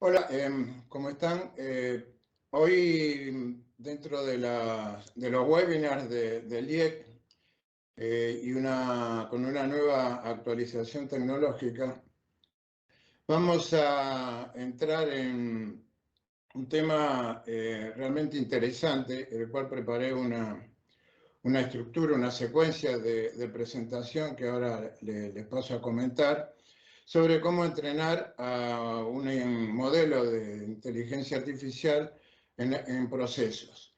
Hola, ¿cómo están? Hoy, dentro de los webinars del IEC con una nueva actualización tecnológica, vamos a entrar en un tema realmente interesante, el cual preparé una estructura, una secuencia de presentación que ahora les paso a comentar sobre cómo entrenar a un modelo de inteligencia artificial en procesos.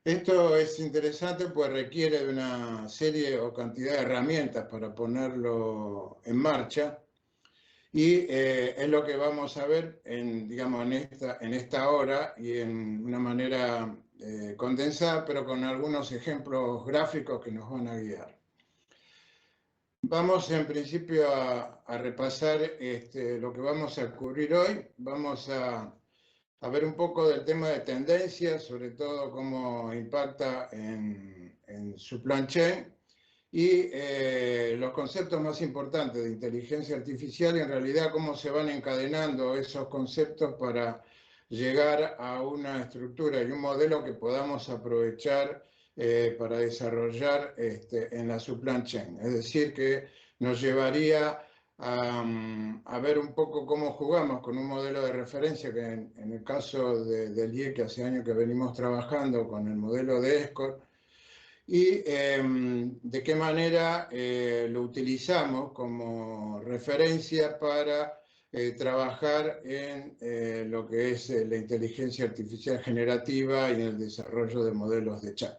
Esto es interesante pues requiere de una serie o cantidad de herramientas para ponerlo en marcha y es lo que vamos a ver digamos, en esta hora y en una manera condensada, pero con algunos ejemplos gráficos que nos van a guiar. Vamos en principio a repasar lo que vamos a cubrir hoy. Vamos a ver un poco del tema de tendencias, sobre todo cómo impacta en supply chain y los conceptos más importantes de inteligencia artificial y en realidad cómo se van encadenando esos conceptos para llegar a una estructura y un modelo que podamos aprovechar para desarrollar en la supply chain. Es decir, que nos llevaría a ver un poco cómo jugamos con un modelo de referencia que en el caso del IE, que hace años que venimos trabajando con el modelo de ESCOR, y de qué manera lo utilizamos como referencia para trabajar en lo que es la inteligencia artificial generativa y en el desarrollo de modelos de chat.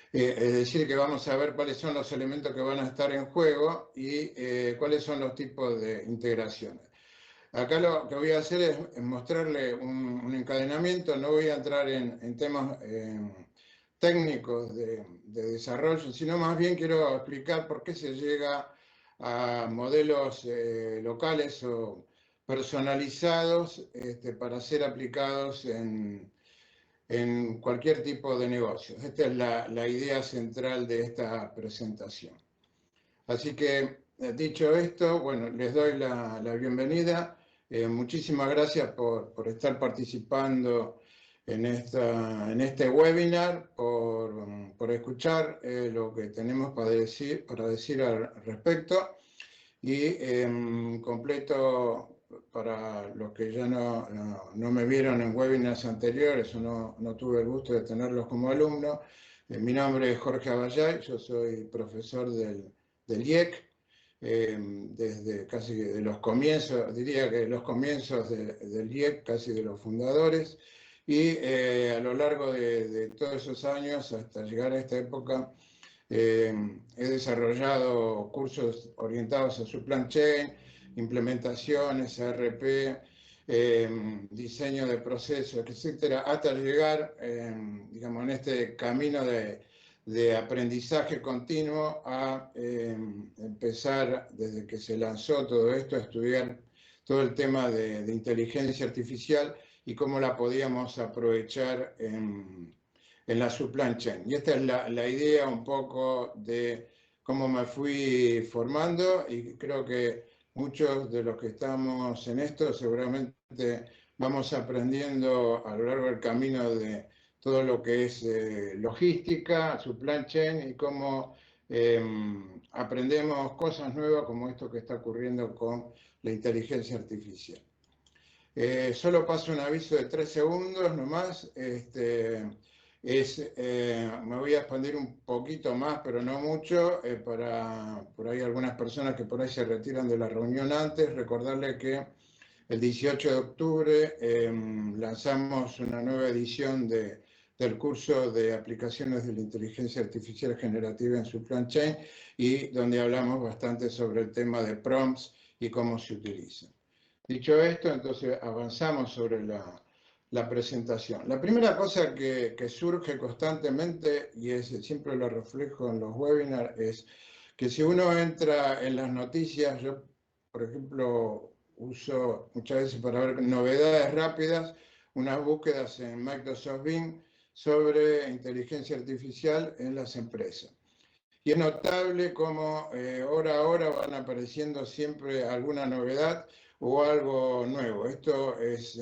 Es decir, que vamos a ver cuáles son los elementos que van a estar en juego y cuáles son los tipos de integraciones. Acá lo que voy a hacer es mostrarle un encadenamiento, no voy a entrar en temas técnicos de desarrollo, sino más bien quiero explicar por qué se llega a modelos locales o personalizados para ser aplicados en cualquier tipo de negocio. Esta es la idea central de esta presentación. Así que, dicho esto, bueno, les doy la bienvenida. Muchísimas gracias por estar participando en este webinar, por escuchar lo que tenemos para decir al respecto. Y completo, para los que ya no me vieron en webinars anteriores o no tuve el gusto de tenerlos como alumno, mi nombre es Jorge Abayay, yo soy profesor del IEC, desde casi de los comienzos, diría que los comienzos del IEC, casi de los fundadores, y a lo largo de todos esos años, hasta llegar a esta época, he desarrollado cursos orientados a supply chain, implementaciones, ERP, diseño de procesos, etcétera, hasta llegar, digamos, en este camino de aprendizaje continuo a empezar, desde que se lanzó todo esto, a estudiar todo el tema de inteligencia artificial y cómo la podíamos aprovechar en la supply chain. Y esta es la idea un poco de cómo me fui formando y creo que muchos de los que estamos en esto seguramente vamos aprendiendo a lo largo del camino de todo lo que es logística, supply chain y cómo aprendemos cosas nuevas como esto que está ocurriendo con la inteligencia artificial. Solo paso un aviso de 3 segundos nomás. Me voy a expandir un poquito más, pero no mucho, para por ahí algunas personas que por ahí se retiran de la reunión antes, recordarles que el 18 de octubre lanzamos una nueva edición del curso de aplicaciones de la inteligencia artificial generativa en supply chain y donde hablamos bastante sobre el tema de prompts y cómo se utilizan. Dicho esto, entonces avanzamos sobre la presentación. La primera cosa que surge constantemente, y siempre lo reflejo en los webinars, es que si uno entra en las noticias, yo, por ejemplo, uso muchas veces para ver novedades rápidas, unas búsquedas en Microsoft Bing sobre inteligencia artificial en las empresas. Y es notable cómo hora a hora van apareciendo siempre alguna novedad o algo nuevo. Esto es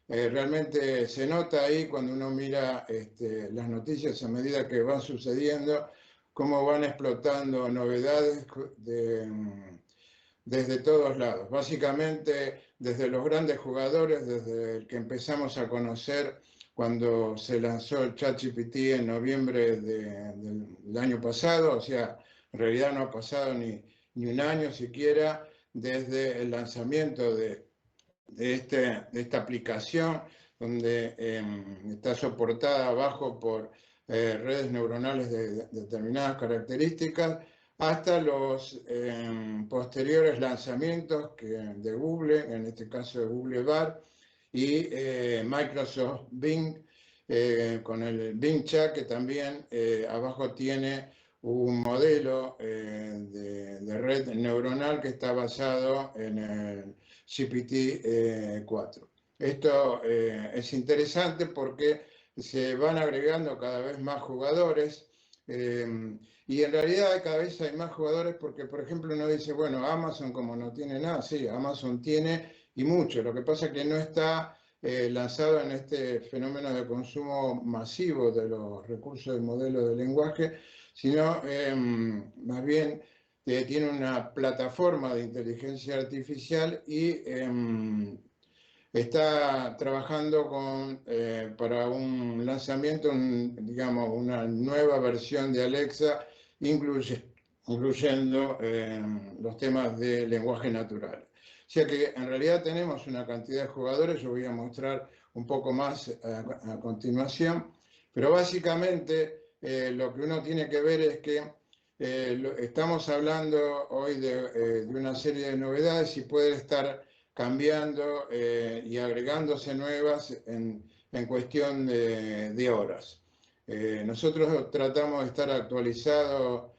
realmente se nota ahí cuando uno mira las noticias a medida que van sucediendo, cómo van explotando novedades desde todos lados. Básicamente desde los grandes jugadores, desde el que empezamos a conocer cuando se lanzó el ChatGPT en noviembre del año pasado, o sea, en realidad no ha pasado ni un año siquiera desde el lanzamiento de esta aplicación, donde está soportada abajo por redes neuronales de determinadas características, hasta los posteriores lanzamientos de Google, en este caso de Google Bar, y Microsoft Bing, con el Bing Chat, que también abajo tiene un modelo de red neuronal que está basado en el GPT-4. Esto es interesante porque se van agregando cada vez más jugadores y en realidad cada vez hay más jugadores porque, por ejemplo, uno dice, bueno, Amazon como no tiene nada, sí, Amazon tiene y mucho. Lo que pasa es que no está lanzado en este fenómeno de consumo masivo de los recursos del modelo de lenguaje, sino más bien tiene una plataforma de inteligencia artificial y está trabajando para un lanzamiento, digamos, una nueva versión de Alexa, incluyendo los temas de lenguaje natural. O sea que en realidad tenemos una cantidad de jugadores, yo voy a mostrar un poco más a continuación, pero básicamente lo que uno tiene que ver es que estamos hablando hoy de una serie de novedades y puede estar cambiando y agregándose nuevas en cuestión de horas. Nosotros tratamos de estar actualizados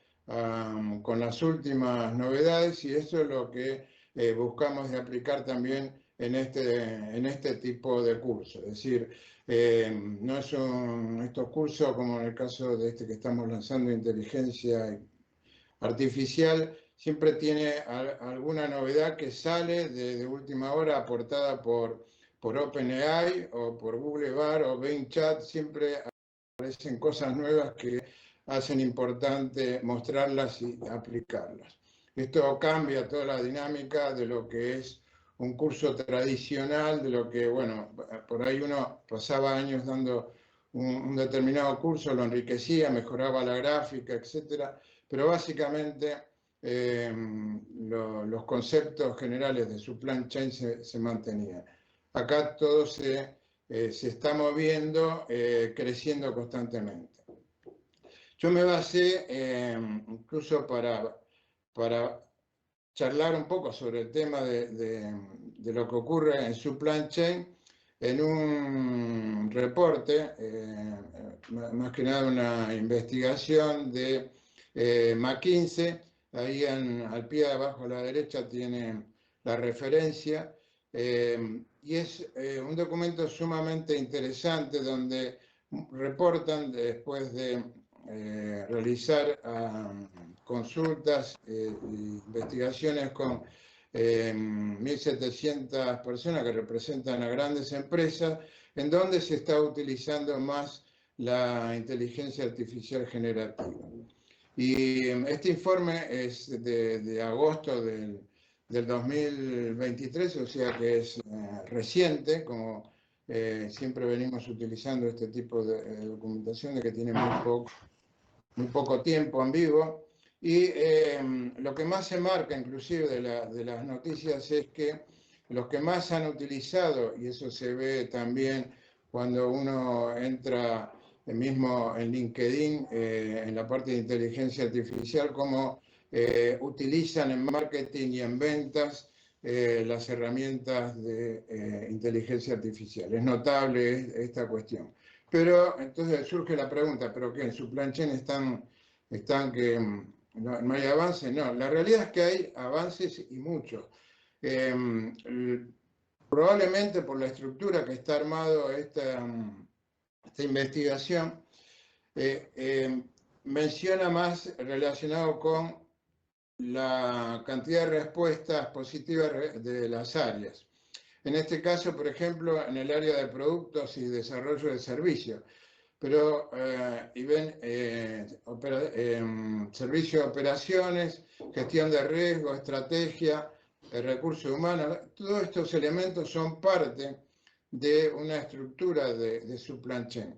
con las últimas novedades y eso es lo que buscamos de aplicar también en este tipo de cursos. Es decir, no es estos cursos como en el caso de este que estamos lanzando, inteligencia artificial, siempre tiene alguna novedad que sale de última hora aportada por OpenAI o por Google Bar o Bing Chat, siempre aparecen cosas nuevas que hacen importante mostrarlas y aplicarlas. Esto cambia toda la dinámica de lo que es un curso tradicional, de lo que, bueno, por ahí uno pasaba años dando un determinado curso, lo enriquecía, mejoraba la gráfica, etcétera, pero básicamente los conceptos generales de supply chain se mantenían. Acá todo se está moviendo, creciendo constantemente. Yo me basé incluso para charlar un poco sobre el tema de lo que ocurre en supply chain en un reporte, más que nada una investigación de McKinsey. Ahí al pie de abajo a la derecha tiene la referencia. Y es un documento sumamente interesante donde reportan después de realizar consultas e investigaciones con 1.700 personas que representan a grandes empresas, en donde se está utilizando más la inteligencia artificial generativa. Y este informe es de agosto del 2023, o sea que es reciente, como siempre venimos utilizando este tipo de documentación de que tiene muy poco tiempo en vivo. Y lo que más se marca inclusive de las noticias es que los que más han utilizado, y eso se ve también cuando uno entra mismo en LinkedIn, en la parte de inteligencia artificial, cómo utilizan en marketing y en ventas las herramientas de inteligencia artificial. Es notable esta cuestión. Pero entonces surge la pregunta, ¿pero qué? ¿En supply chain están que no hay avance? No, la realidad es que hay avances y muchos. Probablemente por la estructura que está armado esta investigación, menciona más relacionado con la cantidad de respuestas positivas de las áreas. En este caso, por ejemplo, en el área de productos y desarrollo de servicios. Pero, y ven, servicio de operaciones, gestión de riesgo, estrategia, recursos humanos, todos estos elementos son parte de una estructura de supply chain.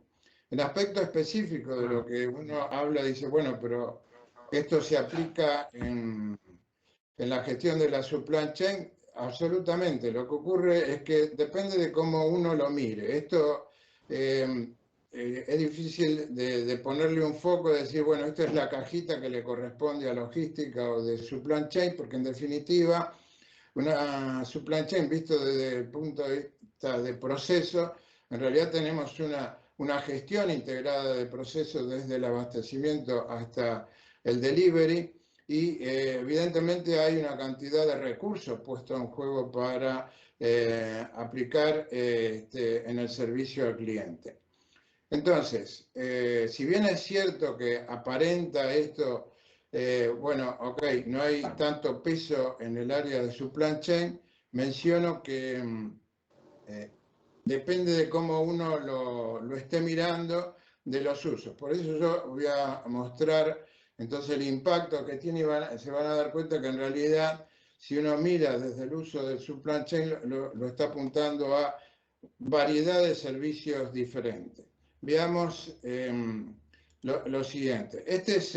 El aspecto específico de lo que uno habla dice, bueno, pero esto se aplica en la gestión de la supply chain, absolutamente. Lo que ocurre es que depende de cómo uno lo mire. Esto es difícil de ponerle un foco, de decir, bueno, esta es la cajita que le corresponde a logística o de supply chain, porque en definitiva, una supply chain, visto desde el punto de vista de proceso, en realidad tenemos una gestión integrada de procesos desde el abastecimiento hasta el delivery, y evidentemente hay una cantidad de recursos puestos en juego para aplicar en el servicio al cliente. Entonces, si bien es cierto que aparenta esto, bueno, ok, no hay tanto peso en el área de supply chain, menciono que depende de cómo uno lo esté mirando de los usos. Por eso yo voy a mostrar entonces el impacto que tiene y se van a dar cuenta que en realidad, si uno mira desde el uso del supply chain, lo está apuntando a variedad de servicios diferentes. Veamos lo siguiente. Este es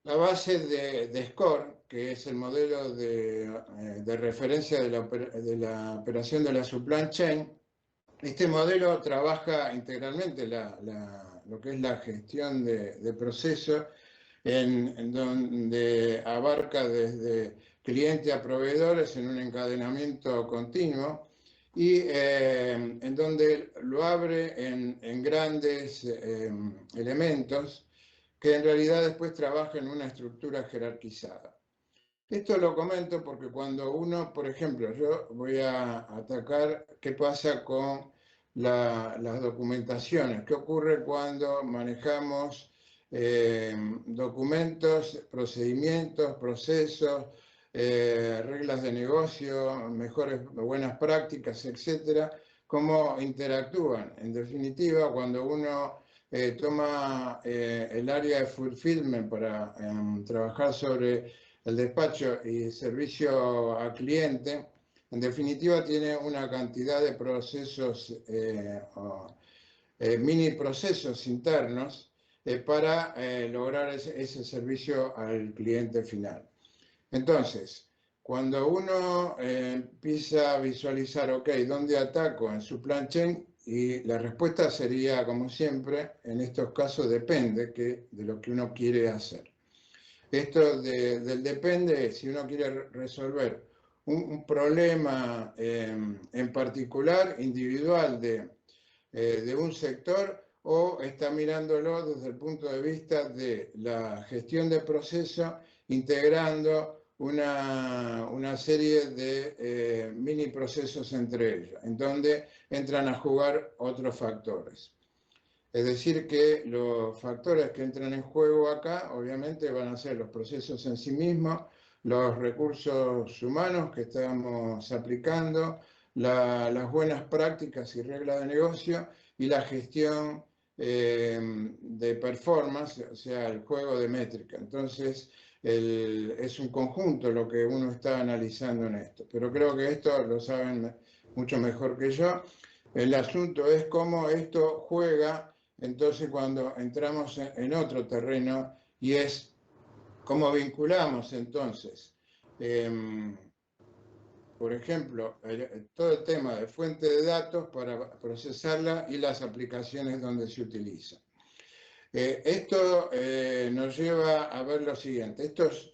la base de SCORE, que es el modelo de referencia de la operación de la supply chain. Este modelo trabaja integralmente lo que es la gestión de procesos, en donde abarca desde cliente a proveedores en un encadenamiento continuo, y en donde lo abre en grandes elementos que en realidad después trabaja en una estructura jerarquizada. Esto lo comento porque cuando uno, por ejemplo, yo voy a atacar qué pasa con las documentaciones, qué ocurre cuando manejamos documentos, procedimientos, procesos, reglas de negocio, buenas prácticas, etcétera, cómo interactúan. En definitiva, cuando uno toma el área de fulfillment para trabajar sobre el despacho y servicio al cliente, en definitiva tiene una cantidad de procesos, mini procesos internos para lograr ese servicio al cliente final. Entonces, cuando uno empieza a visualizar, ok, ¿dónde ataco en supply chain? Y la respuesta sería, como siempre, en estos casos depende de lo que uno quiere hacer. Esto del depende, si uno quiere resolver un problema en particular, individual de un sector, o está mirándolo desde el punto de vista de la gestión de proceso, integrando una serie de mini procesos entre ellos, en donde entran a jugar otros factores. Es decir, que los factores que entran en juego acá, obviamente, van a ser los procesos en sí mismos, los recursos humanos que estamos aplicando, las buenas prácticas y reglas de negocio, y la gestión de performance, o sea, el juego de métrica. Entonces, es un conjunto lo que uno está analizando en esto. Pero creo que esto lo saben mucho mejor que yo. El asunto es cómo esto juega. Entonces, cuando entramos en otro terreno, y es cómo vinculamos entonces, por ejemplo, todo el tema de fuente de datos para procesarla y las aplicaciones donde se utiliza. Esto nos lleva a ver lo siguiente. Esto es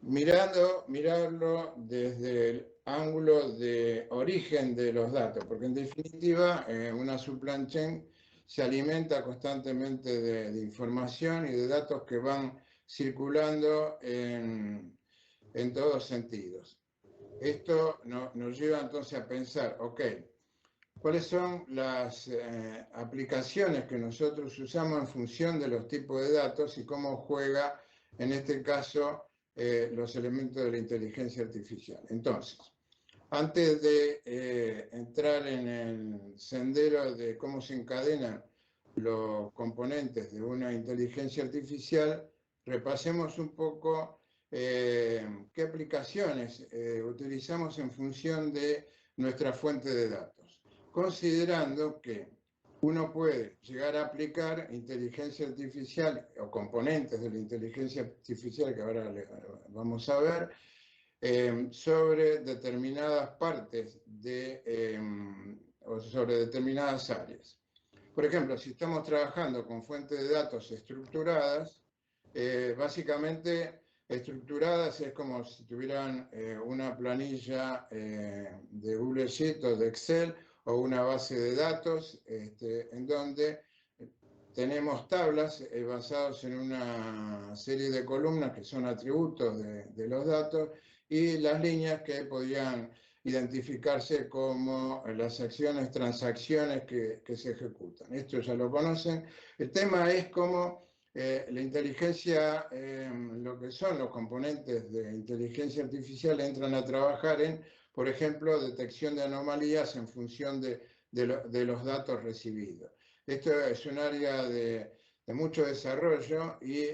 mirarlo desde el ángulo de origen de los datos, porque en definitiva una supply chain se alimenta constantemente de información y de datos que van circulando en todos sentidos. Esto nos lleva entonces a pensar, ok, ¿cuáles son las aplicaciones que nosotros usamos en función de los tipos de datos y cómo juega en este caso, los elementos de la inteligencia artificial. Entonces, antes de entrar en el sendero de cómo se encadenan los componentes de una inteligencia artificial, repasemos un poco qué aplicaciones utilizamos en función de nuestra fuente de datos, considerando que uno puede llegar a aplicar inteligencia artificial o componentes de la inteligencia artificial, que ahora vamos a ver, sobre determinadas partes o sobre determinadas áreas. Por ejemplo, si estamos trabajando con fuentes de datos estructuradas, básicamente estructuradas es como si tuvieran una planilla de Google Sheet o de Excel o una base de datos en donde tenemos tablas basadas en una serie de columnas que son atributos de los datos y las líneas que podían identificarse como las acciones, transacciones que se ejecutan. Esto ya lo conocen. El tema es cómo la inteligencia, lo que son los componentes de inteligencia artificial entran a trabajar en, por ejemplo, detección de anomalías en función de los datos recibidos. Esto es un área de mucho desarrollo y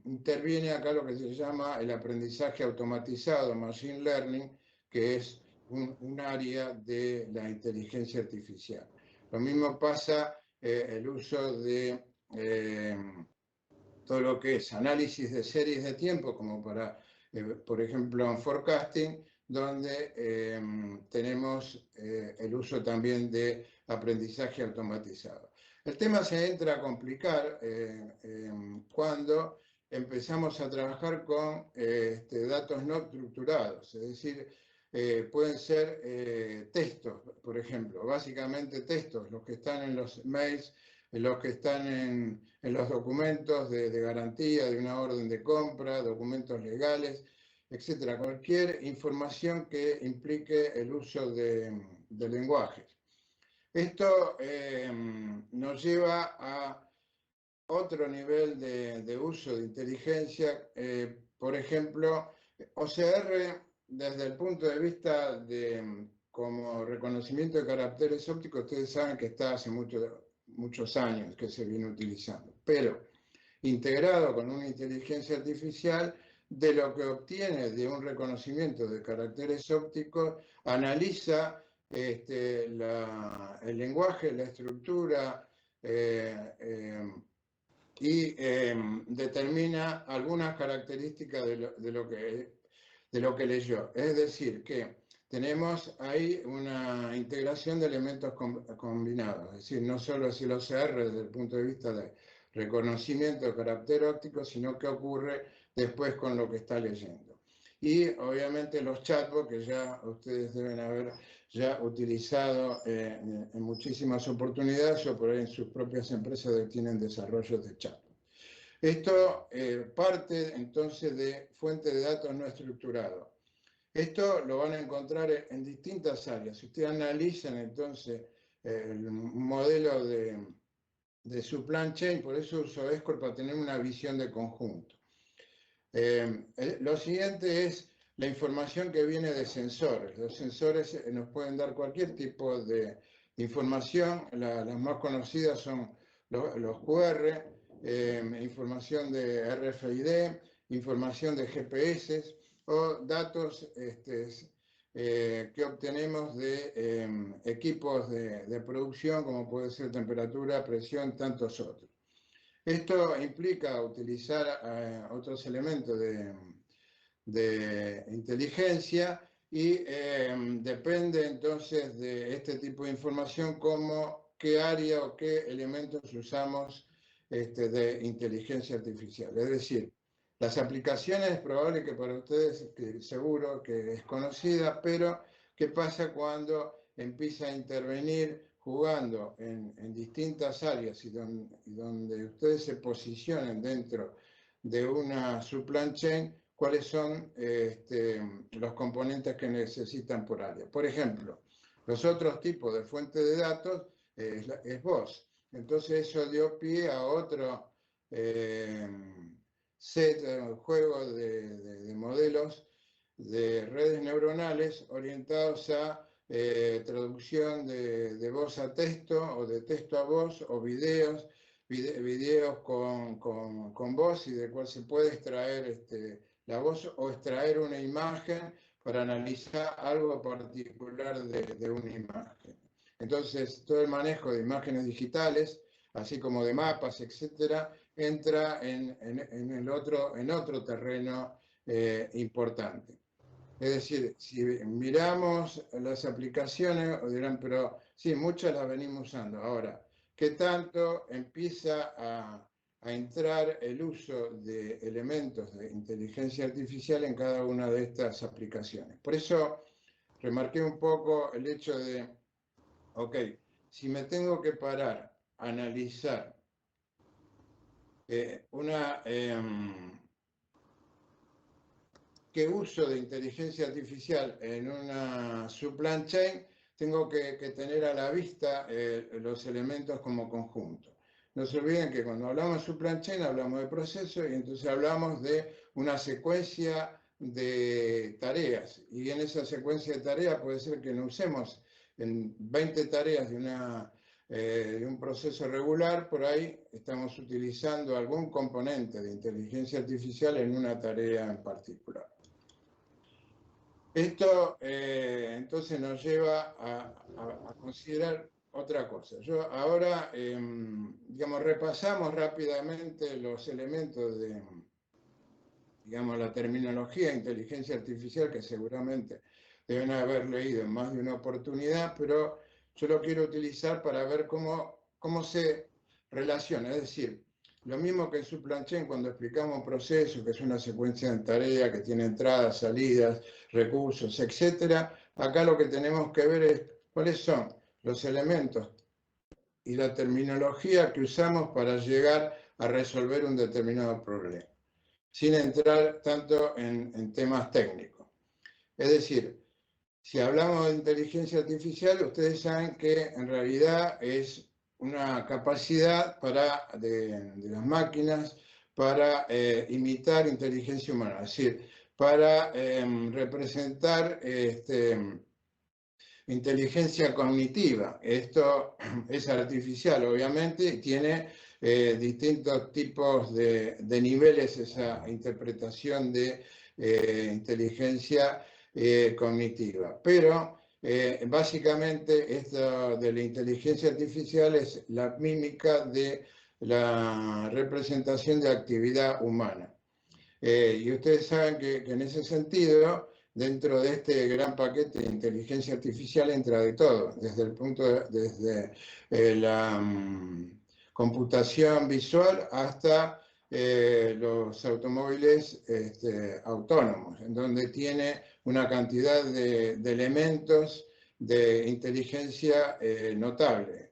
interviene acá lo que se llama el aprendizaje automatizado, Machine Learning, que es un área de la inteligencia artificial. Lo mismo pasa el uso de todo lo que es análisis de series de tiempo, como para, por ejemplo, en forecasting, donde tenemos el uso también de aprendizaje automatizado. El tema se entra a complicar cuando empezamos a trabajar con datos no estructurados, es decir, pueden ser textos, por ejemplo, básicamente textos, los que están en los mails, los que están en los documentos de garantía de una orden de compra, documentos legales, etcétera. Cualquier información que implique el uso de lenguajes. Esto nos lleva a otro nivel de uso de inteligencia, por ejemplo, OCR desde el punto de vista de como reconocimiento de caracteres ópticos, ustedes saben que está hace muchos años que se viene utilizando, pero integrado con una inteligencia artificial, de lo que obtiene de un reconocimiento de caracteres ópticos, analiza el lenguaje, la estructura, y determina algunas características de lo que leyó. Es decir, que tenemos ahí una integración de elementos combinados, es decir, no solo es el OCR desde el punto de vista de reconocimiento de carácter óptico, sino que ocurre después con lo que está leyendo. Y obviamente los chatbots, que ya ustedes deben haber ya utilizado en muchísimas oportunidades o por ahí en sus propias empresas tienen desarrollos de chatbot. Esto parte entonces de fuente de datos no estructurado. Esto lo van a encontrar en distintas áreas. Si ustedes analizan entonces el modelo de supply chain, por eso uso Escort para tener una visión de conjunto. Lo siguiente es la información que viene de sensores. Los sensores nos pueden dar cualquier tipo de información. Las más conocidas son los QR, información de RFID, información de GPS o datos que obtenemos de equipos de producción, como puede ser temperatura, presión, tantos otros. Esto implica utilizar otros elementos de inteligencia y depende entonces de este tipo de información como qué área o qué elementos usamos de inteligencia artificial. Es decir, las aplicaciones es probable que para ustedes, que seguro que es conocida, pero ¿qué pasa cuando empieza a intervenir jugando en distintas áreas y donde ustedes se posicionen dentro de una supply chain? ¿Cuáles son los componentes que necesitan por área? Por ejemplo, los otros tipos de fuente de datos es voz. Entonces eso dio pie a otro set, juego de modelos de redes neuronales orientados a traducción de voz a texto o de texto a voz o videos con voz y de cual se puede extraer la voz o extraer una imagen para analizar algo particular de una imagen. Entonces, todo el manejo de imágenes digitales, así como de mapas, etcétera, entra en otro terreno importante. Es decir, si miramos las aplicaciones, dirán, pero sí, muchas las venimos usando. Ahora, ¿qué tanto empieza a entrar el uso de elementos de inteligencia artificial en cada una de estas aplicaciones? Por eso remarqué un poco el hecho de, ok, si me tengo que parar a analizar qué uso de inteligencia artificial en una supply chain, tengo que tener a la vista los elementos como conjunto. No se olviden que cuando hablamos de supply chain hablamos de procesos y entonces hablamos de una secuencia de tareas. Y en esa secuencia de tareas puede ser que no usemos en 20 tareas de un proceso regular, por ahí estamos utilizando algún componente de inteligencia artificial en una tarea en particular. Esto entonces nos lleva a considerar otra cosa. Yo ahora, digamos, repasamos rápidamente los elementos de, digamos, la terminología de inteligencia artificial que seguramente deben haber leído en más de una oportunidad, pero yo lo quiero utilizar para ver cómo se relaciona. Es decir, lo mismo que en supply chain cuando explicamos un proceso, que es una secuencia de tareas, que tiene entradas, salidas, recursos, etc. Acá lo que tenemos que ver es cuáles son los elementos y la terminología que usamos para llegar a resolver un determinado problema, sin entrar tanto en temas técnicos. Es decir, si hablamos de inteligencia artificial, ustedes saben que en realidad es una capacidad de las máquinas para imitar inteligencia humana, es decir, para representar inteligencia cognitiva. Esto es artificial, obviamente, y tiene distintos tipos de niveles esa interpretación de inteligencia cognitiva. Pero básicamente esto de la inteligencia artificial es la mímica de la representación de actividad humana. Y ustedes saben que en ese sentido, dentro de este gran paquete de inteligencia artificial entra de todo, desde la computación visual hasta los automóviles autónomos, en donde tiene una cantidad de elementos de inteligencia notable.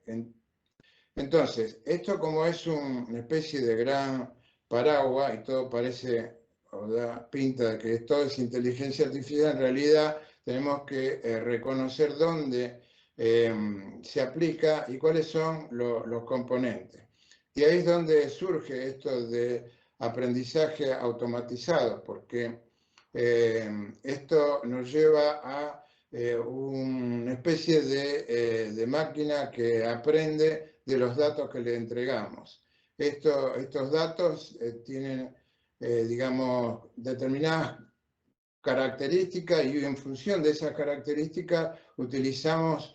Entonces, esto como es una especie de gran paraguas y todo parece, o da pinta de que todo es inteligencia artificial, en realidad tenemos que reconocer dónde se aplica y cuáles son los componentes. Y ahí es donde surge esto de aprendizaje automatizado, porque esto nos lleva a una especie de máquina que aprende de los datos que le entregamos. Estos datos tienen, digamos, determinadas características y en función de esas características utilizamos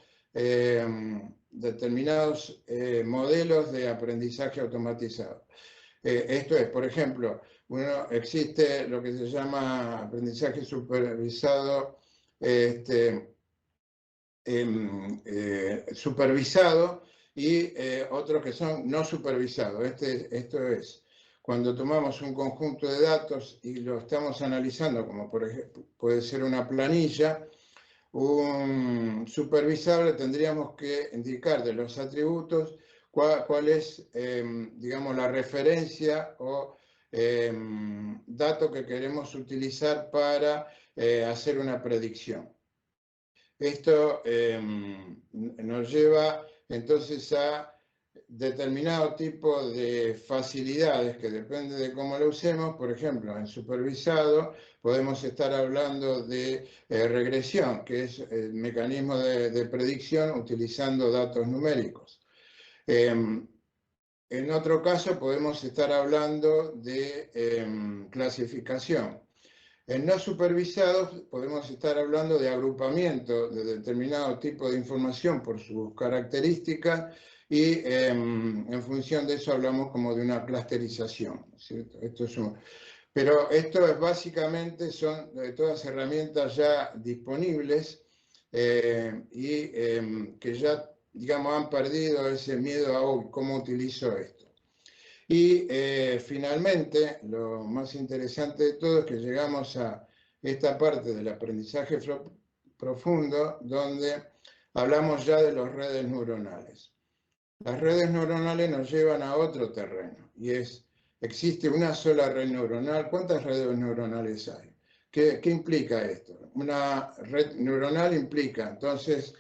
determinados modelos de aprendizaje automatizado. Esto es, por ejemplo, existe lo que se llama aprendizaje supervisado, supervisado y otros que son no supervisados. Esto es, cuando tomamos un conjunto de datos y lo estamos analizando, como por ejemplo puede ser una planilla, un supervisable tendríamos que indicar de los atributos cuál es, digamos, la referencia o dato que queremos utilizar para hacer una predicción. Esto nos lleva entonces a determinado tipo de facilidades que depende de cómo lo usemos. Por ejemplo, en supervisado podemos estar hablando de regresión, que es el mecanismo de predicción utilizando datos numéricos. En otro caso podemos estar hablando de clasificación. En no supervisados podemos estar hablando de agrupamiento de determinado tipo de información por sus características y en función de eso hablamos como de una clusterización, ¿cierto? Pero esto es básicamente, son todas herramientas ya disponibles y que ya, digamos, han perdido ese miedo a cómo utilizo esto. Y finalmente, lo más interesante de todo es que llegamos a esta parte del aprendizaje profundo, donde hablamos ya de las redes neuronales. Las redes neuronales nos llevan a otro terreno, y ¿existe una sola red neuronal? ¿Cuántas redes neuronales hay? ¿Qué implica esto? Una red neuronal implica, entonces,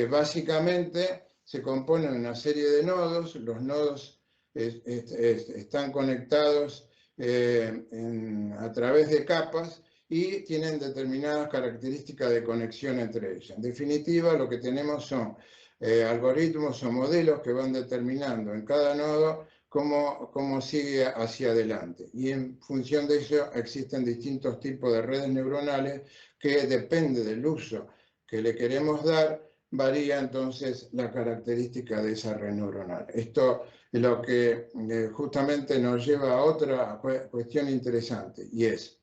básicamente se componen una serie de nodos. Los nodos están conectados a través de capas y tienen determinadas características de conexión entre ellas. En definitiva, lo que tenemos son algoritmos o modelos que van determinando en cada nodo cómo sigue hacia adelante. Y en función de eso existen distintos tipos de redes neuronales que depende del uso que le queremos dar, varía entonces la característica de esa red neuronal. Esto es lo que justamente nos lleva a otra cuestión interesante, y es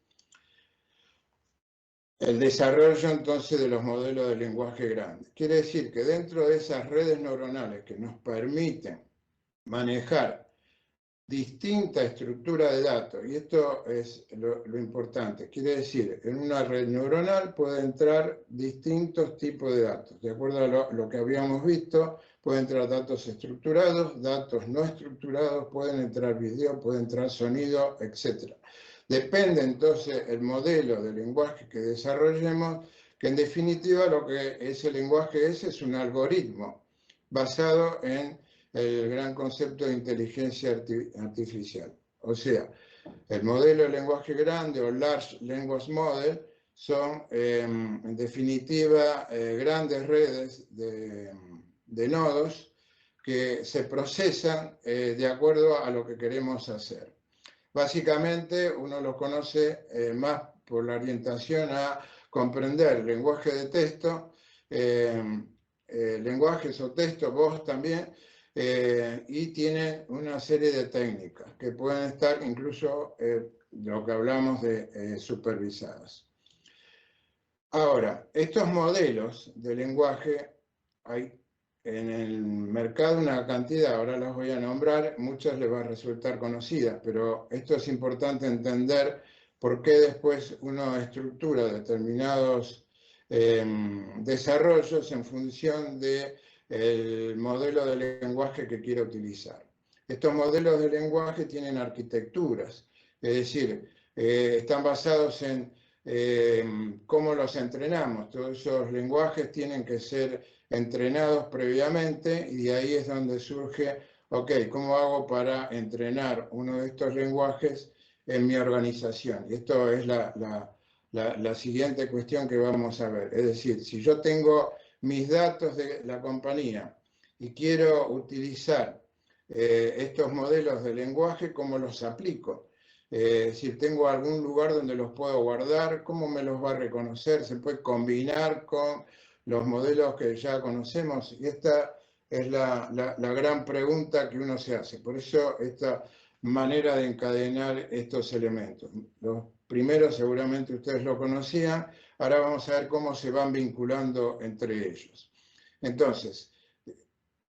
el desarrollo entonces de los modelos de lenguaje grande. Quiere decir que dentro de esas redes neuronales que nos permiten manejar distinta estructura de datos, y esto es lo importante, quiere decir, en una red neuronal puede entrar distintos tipos de datos. De acuerdo a lo que habíamos visto, pueden entrar datos estructurados, datos no estructurados, pueden entrar video, puede entrar sonido, etc. Depende entonces el modelo de lenguaje que desarrollemos, que en definitiva lo que ese lenguaje es un algoritmo basado en el gran concepto de inteligencia artificial. O sea, el modelo de lenguaje grande o Large Language Model son, en definitiva, grandes redes de nodos que se procesan de acuerdo a lo que queremos hacer. Básicamente, uno los conoce más por la orientación a comprender el lenguaje de texto, lenguajes o texto, voz también, y tienen una serie de técnicas que pueden estar incluso lo que hablamos de supervisadas. Ahora, estos modelos de lenguaje hay en el mercado una cantidad, ahora las voy a nombrar, muchas les va a resultar conocidas, pero esto es importante entender por qué después uno estructura determinados desarrollos en función del modelo de lenguaje que quiera utilizar. Estos modelos de lenguaje tienen arquitecturas, es decir, están basados en cómo los entrenamos. Todos esos lenguajes tienen que ser entrenados previamente, y de ahí es donde surge, ok, ¿cómo hago para entrenar uno de estos lenguajes en mi organización? Y esto es la siguiente cuestión que vamos a ver. Es decir, si yo tengo mis datos de la compañía y quiero utilizar estos modelos de lenguaje, ¿cómo los aplico? Si tengo algún lugar donde los puedo guardar, ¿cómo me los va a reconocer? ¿Se puede combinar con los modelos que ya conocemos? Y esta es la gran pregunta que uno se hace. Por eso esta manera de encadenar estos elementos. Los primeros seguramente ustedes lo conocían, ahora vamos a ver cómo se van vinculando entre ellos. Entonces,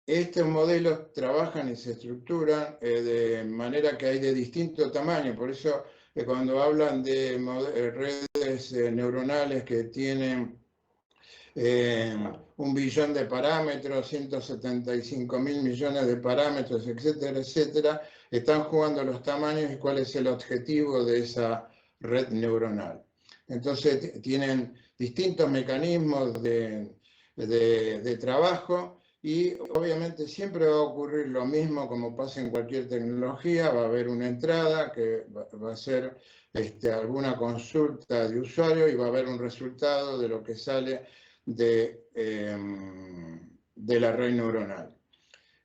estos modelos trabajan y se estructuran de manera que hay de distinto tamaño. Por eso cuando hablan de redes neuronales que tienen 1 billón de parámetros, 175.000 millones de parámetros, etcétera, etcétera, están jugando los tamaños y cuál es el objetivo de esa red neuronal. Entonces tienen distintos mecanismos de trabajo Y obviamente siempre va a ocurrir lo mismo como pasa en cualquier tecnología, va a haber una entrada que va a ser alguna consulta de usuario y va a haber un resultado de lo que sale de la red neuronal.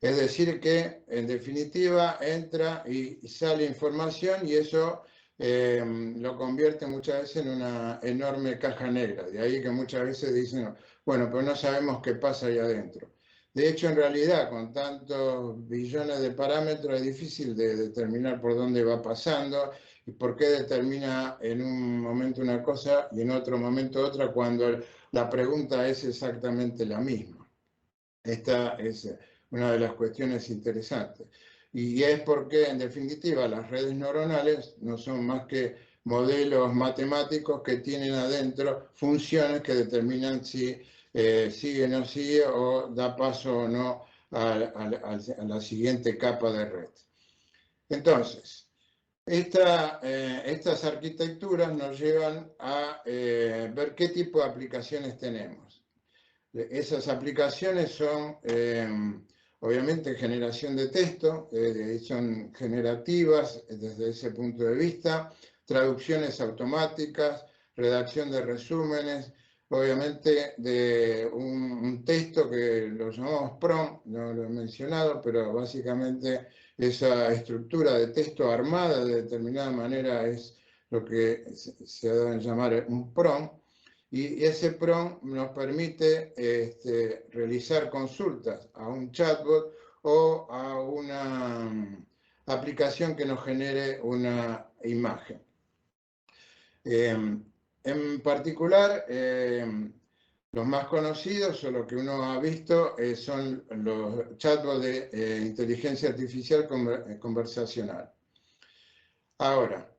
Es decir que, en definitiva, entra y sale información y eso lo convierte muchas veces en una enorme caja negra. De ahí que muchas veces dicen, bueno, pero no sabemos qué pasa ahí adentro. De hecho, en realidad, con tantos billones de parámetros, es difícil de determinar por dónde va pasando y por qué determina en un momento una cosa y en otro momento otra cuando la pregunta es exactamente la misma. Esta es una de las cuestiones interesantes. Y es porque, en definitiva, las redes neuronales no son más que modelos matemáticos que tienen adentro funciones que determinan si sigue o no sigue o da paso o no a la siguiente capa de red. Entonces, estas arquitecturas nos llevan a ver qué tipo de aplicaciones tenemos. Esas aplicaciones son, obviamente, generación de texto, son generativas desde ese punto de vista, traducciones automáticas, redacción de resúmenes, obviamente de un texto que lo llamamos prompt, no lo he mencionado, pero básicamente esa estructura de texto armada de determinada manera es lo que se debe llamar un prompt. Y ese prompt nos permite realizar consultas a un chatbot o a una aplicación que nos genere una imagen. En particular, los más conocidos o lo que uno ha visto son los chatbots de inteligencia artificial conversacional. Ahora,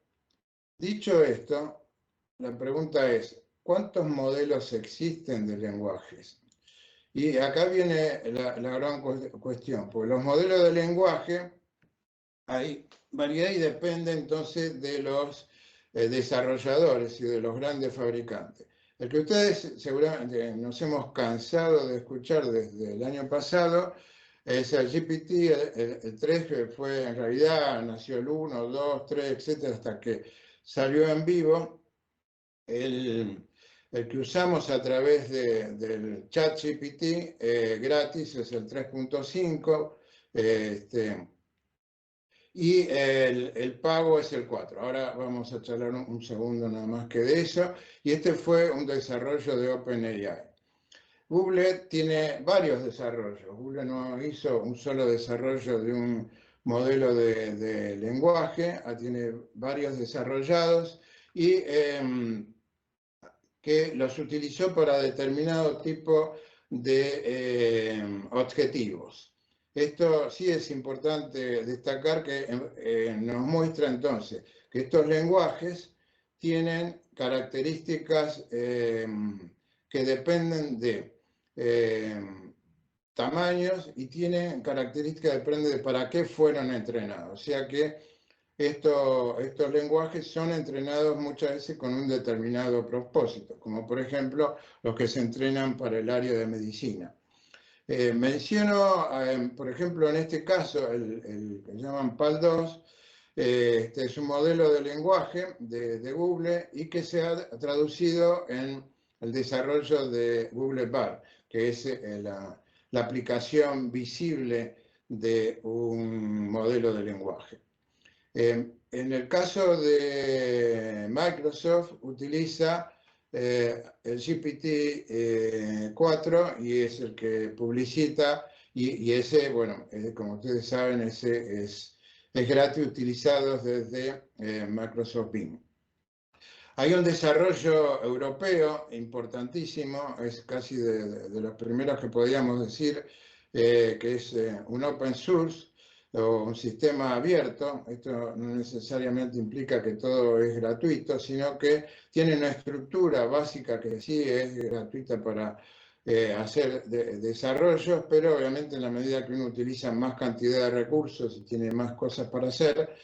dicho esto, la pregunta es, ¿cuántos modelos existen de lenguajes? Y acá viene la gran cuestión, porque los modelos de lenguaje, hay variedad y depende entonces de los desarrolladores y de los grandes fabricantes. El que ustedes seguramente nos hemos cansado de escuchar desde el año pasado es el GPT, el 3, que fue en realidad, nació el 1, 2, 3, etcétera, hasta que salió en vivo. El que usamos a través del ChatGPT gratis es el 3.5 y el pago es el 4. Ahora vamos a charlar un segundo nada más que de eso. Y este fue un desarrollo de OpenAI. Google tiene varios desarrollos. Google no hizo un solo desarrollo de un modelo de lenguaje, tiene varios desarrollados y que los utilizó para determinado tipo de objetivos. Esto sí es importante destacar que nos muestra entonces que estos lenguajes tienen características que dependen de tamaños y tienen características que dependen de para qué fueron entrenados. O sea que estos lenguajes son entrenados muchas veces con un determinado propósito, como por ejemplo los que se entrenan para el área de medicina. Menciono, por ejemplo, en este caso, el que llaman PAL2, este es un modelo de lenguaje de Google y que se ha traducido en el desarrollo de Google Bard, que es la aplicación visible de un modelo de lenguaje. En el caso de Microsoft, utiliza el GPT-4 y es el que publicita, y ese, bueno, como ustedes saben, ese es gratis, utilizado desde Microsoft Bing. Hay un desarrollo europeo importantísimo, es casi de los primeros que podríamos decir, que es un open source o un sistema abierto. Esto no necesariamente implica que todo es gratuito, sino que tiene una estructura básica que sí es gratuita para hacer desarrollos, pero obviamente en la medida que uno utiliza más cantidad de recursos y tiene más cosas para hacer,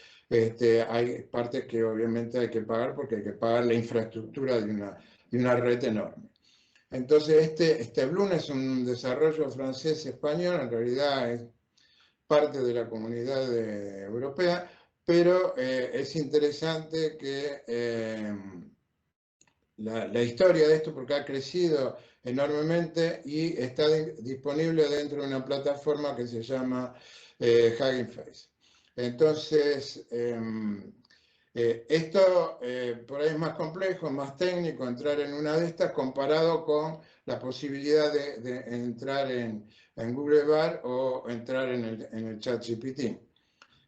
hay partes que obviamente hay que pagar porque hay que pagar la infraestructura de una red enorme. Entonces, este Bloom es un desarrollo francés-español, en realidad es parte de la comunidad europea, pero es interesante que la historia de esto, porque ha crecido enormemente y está disponible dentro de una plataforma que se llama Hugging Face. Entonces, esto por ahí es más complejo, más técnico entrar en una de estas comparado con la posibilidad de entrar en Google Bar o entrar en el ChatGPT.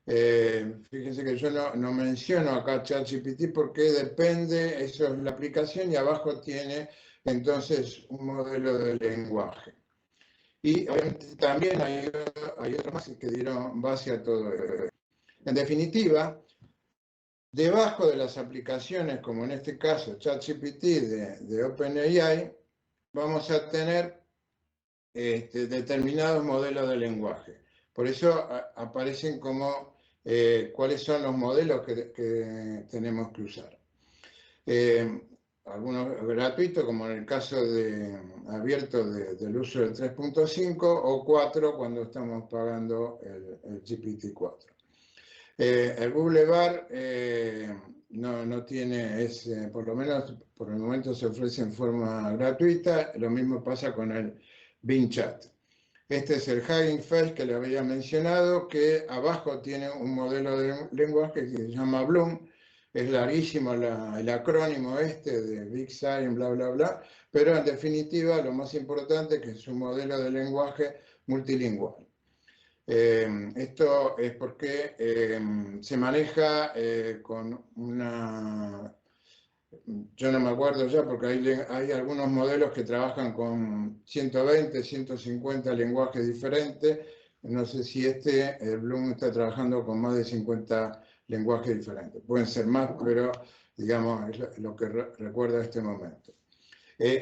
Fíjense que yo no menciono acá ChatGPT porque depende, eso es la aplicación y abajo tiene entonces un modelo de lenguaje. Y obviamente también hay otros más que dieron base a todo esto. En definitiva, debajo de las aplicaciones, como en este caso ChatGPT de OpenAI, vamos a tener determinados modelos de lenguaje. Por eso aparecen como cuáles son los modelos que tenemos que usar. Algunos gratuitos, como en el caso abierto del uso del 3.5 o 4 cuando estamos pagando el GPT-4. El Google Bar no tiene, por lo menos por el momento se ofrece en forma gratuita. Lo mismo pasa con el Bing Chat. Este es el Hugging Face que le había mencionado, que abajo tiene un modelo de lenguaje que se llama Bloom. Es larguísimo el acrónimo de Big Sign, bla, bla, bla, pero en definitiva lo más importante es que es un modelo de lenguaje multilingüe. Esto es porque se maneja con una... Yo no me acuerdo ya porque hay algunos modelos que trabajan con 120, 150 lenguajes diferentes. No sé si Bloom está trabajando con más de 50 lenguajes diferentes. Pueden ser más, pero digamos es lo que recuerdo este momento.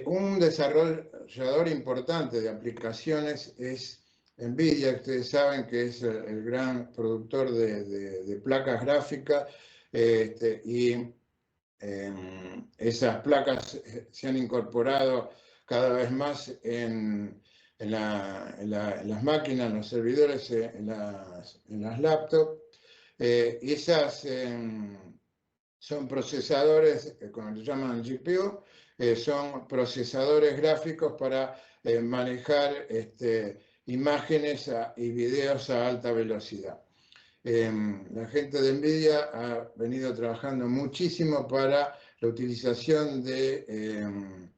Un desarrollador importante de aplicaciones es NVIDIA. Ustedes saben que es el gran productor de placas gráficas y esas placas se han incorporado cada vez más en las máquinas, en los servidores, en las laptops. Y esas son procesadores, como se llaman GPU, son procesadores gráficos para manejar imágenes y videos a alta velocidad. La gente de NVIDIA ha venido trabajando muchísimo para la utilización de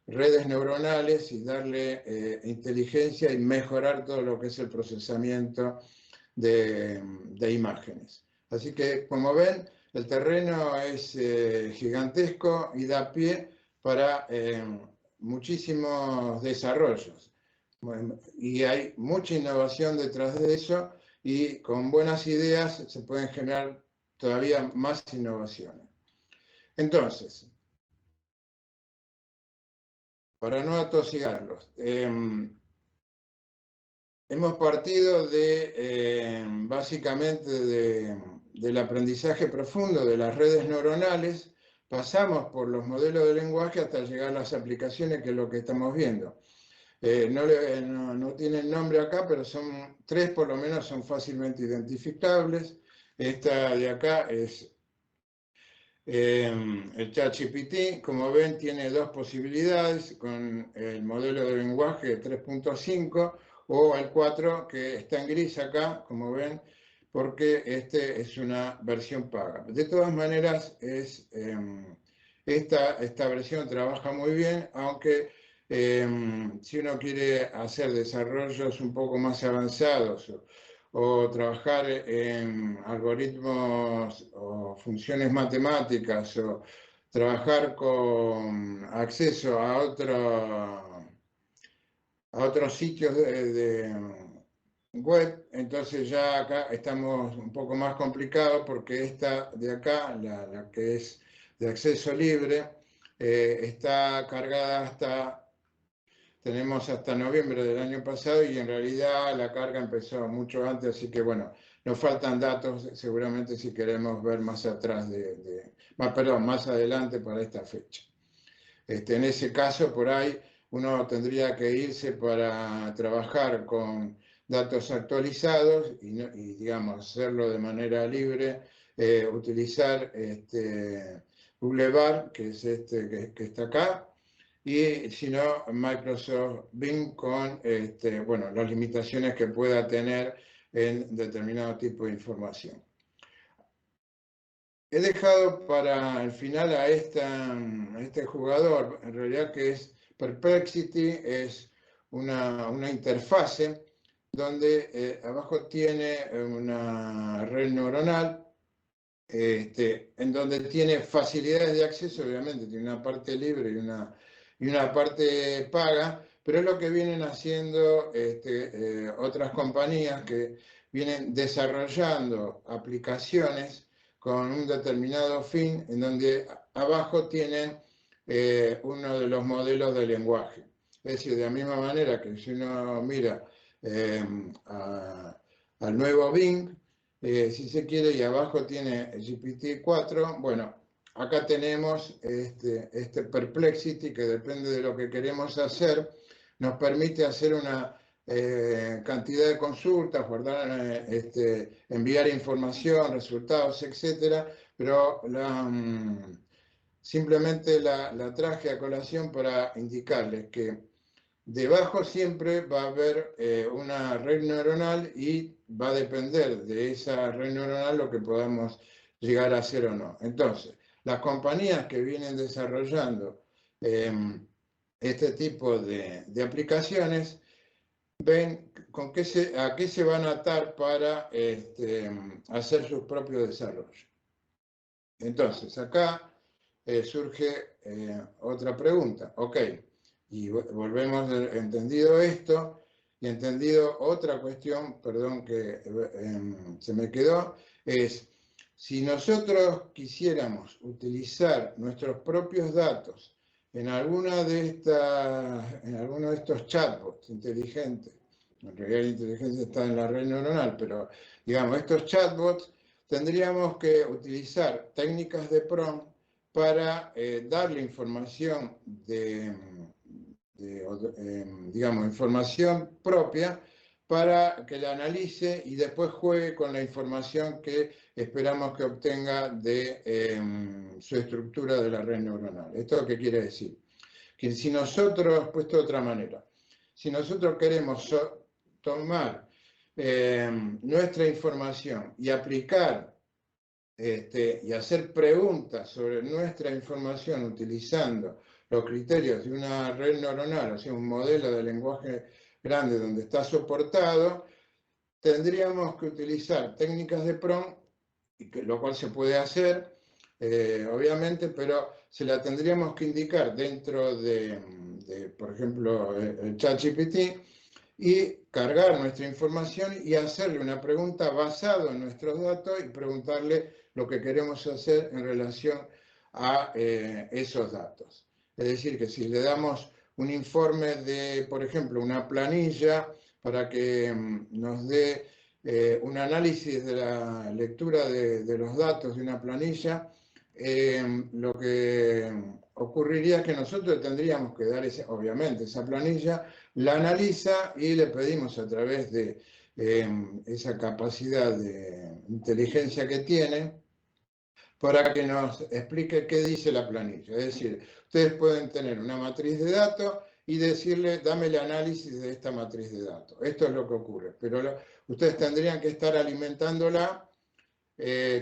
redes neuronales y darle inteligencia y mejorar todo lo que es el procesamiento de imágenes. Así que, como ven, el terreno es gigantesco y da pie para muchísimos desarrollos. Y hay mucha innovación detrás de eso, y con buenas ideas se pueden generar todavía más innovaciones. Entonces, para no atosigarlos, hemos partido básicamente del aprendizaje profundo de las redes neuronales, pasamos por los modelos de lenguaje hasta llegar a las aplicaciones, que es lo que estamos viendo. No tienen nombre acá, pero son tres, por lo menos son fácilmente identificables. Esta de acá es el ChatGPT. Como ven, tiene dos posibilidades, con el modelo de lenguaje 3.5 o el 4, que está en gris acá, como ven, porque es una versión paga. De todas maneras, esta versión trabaja muy bien, aunque si uno quiere hacer desarrollos un poco más avanzados o trabajar en algoritmos o funciones matemáticas o trabajar con acceso a otros sitios de web, entonces ya acá estamos un poco más complicados, porque esta de acá, la que es de acceso libre, está cargada tenemos hasta noviembre del año pasado, y en realidad la carga empezó mucho antes, así que bueno, nos faltan datos seguramente si queremos ver más atrás más adelante para esta fecha. En ese caso, por ahí uno tendría que irse para trabajar con datos actualizados y digamos, hacerlo de manera libre, utilizar Google Bar, que es que está acá, y si no, Microsoft Bing con bueno, las limitaciones que pueda tener en determinado tipo de información. He dejado para el final a este jugador, en realidad que es Perplexity, es una interfase donde abajo tiene una red neuronal en donde tiene facilidades de acceso, obviamente tiene una parte libre y una parte paga, pero es lo que vienen haciendo otras compañías que vienen desarrollando aplicaciones con un determinado fin, en donde abajo tienen uno de los modelos de lenguaje. Es decir, de la misma manera que si uno mira al nuevo Bing, si se quiere, y abajo tiene GPT-4, bueno, acá tenemos este Perplexity, que depende de lo que queremos hacer, nos permite hacer una cantidad de consultas, guardar, enviar información, resultados, etcétera, pero simplemente la traje a colación para indicarles que debajo siempre va a haber una red neuronal y va a depender de esa red neuronal lo que podamos llegar a hacer o no. Entonces, las compañías que vienen desarrollando este tipo de aplicaciones ven a qué se van a atar para hacer sus propios desarrollos. Entonces, acá surge otra pregunta. Ok, y volvemos, entendido esto, y entendido otra cuestión, perdón que se me quedó, es si nosotros quisiéramos utilizar nuestros propios datos en alguno de estos chatbots inteligentes, en realidad la inteligencia está en la red neuronal, pero digamos, estos chatbots, tendríamos que utilizar técnicas de prompt para darle información digamos, información propia para que la analice y después juegue con la información que esperamos que obtenga de su estructura de la red neuronal. ¿Esto qué quiere decir? Que si nosotros, puesto de otra manera, si nosotros queremos tomar nuestra información y aplicar y hacer preguntas sobre nuestra información utilizando los criterios de una red neuronal, o sea, un modelo de lenguaje grande donde está soportado, tendríamos que utilizar técnicas de prompt, lo cual se puede hacer, obviamente, pero se la tendríamos que indicar dentro de por ejemplo, el ChatGPT, y cargar nuestra información y hacerle una pregunta basada en nuestros datos y preguntarle lo que queremos hacer en relación a esos datos. Es decir, que si le damos un informe de, por ejemplo, una planilla para que nos dé un análisis de la lectura de los datos de una planilla, lo que ocurriría es que nosotros tendríamos que dar, obviamente, esa planilla, la analiza y le pedimos a través de esa capacidad de inteligencia que tiene para que nos explique qué dice la planilla. Es decir, ustedes pueden tener una matriz de datos y decirle, dame el análisis de esta matriz de datos. Esto es lo que ocurre, pero ustedes tendrían que estar alimentándola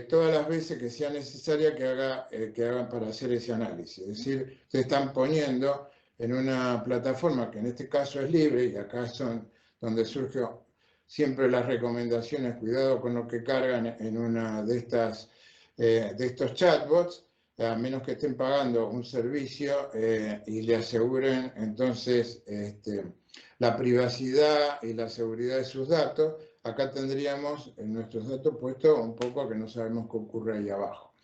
todas las veces que sea necesaria que hagan para hacer ese análisis. Es decir, se están poniendo en una plataforma que en este caso es libre, y acá son donde surgen siempre las recomendaciones, cuidado con lo que cargan en una de estos chatbots, a menos que estén pagando un servicio y le aseguren entonces la privacidad y la seguridad de sus datos. Acá tendríamos en nuestros datos puesto un poco que no sabemos qué ocurre ahí abajo.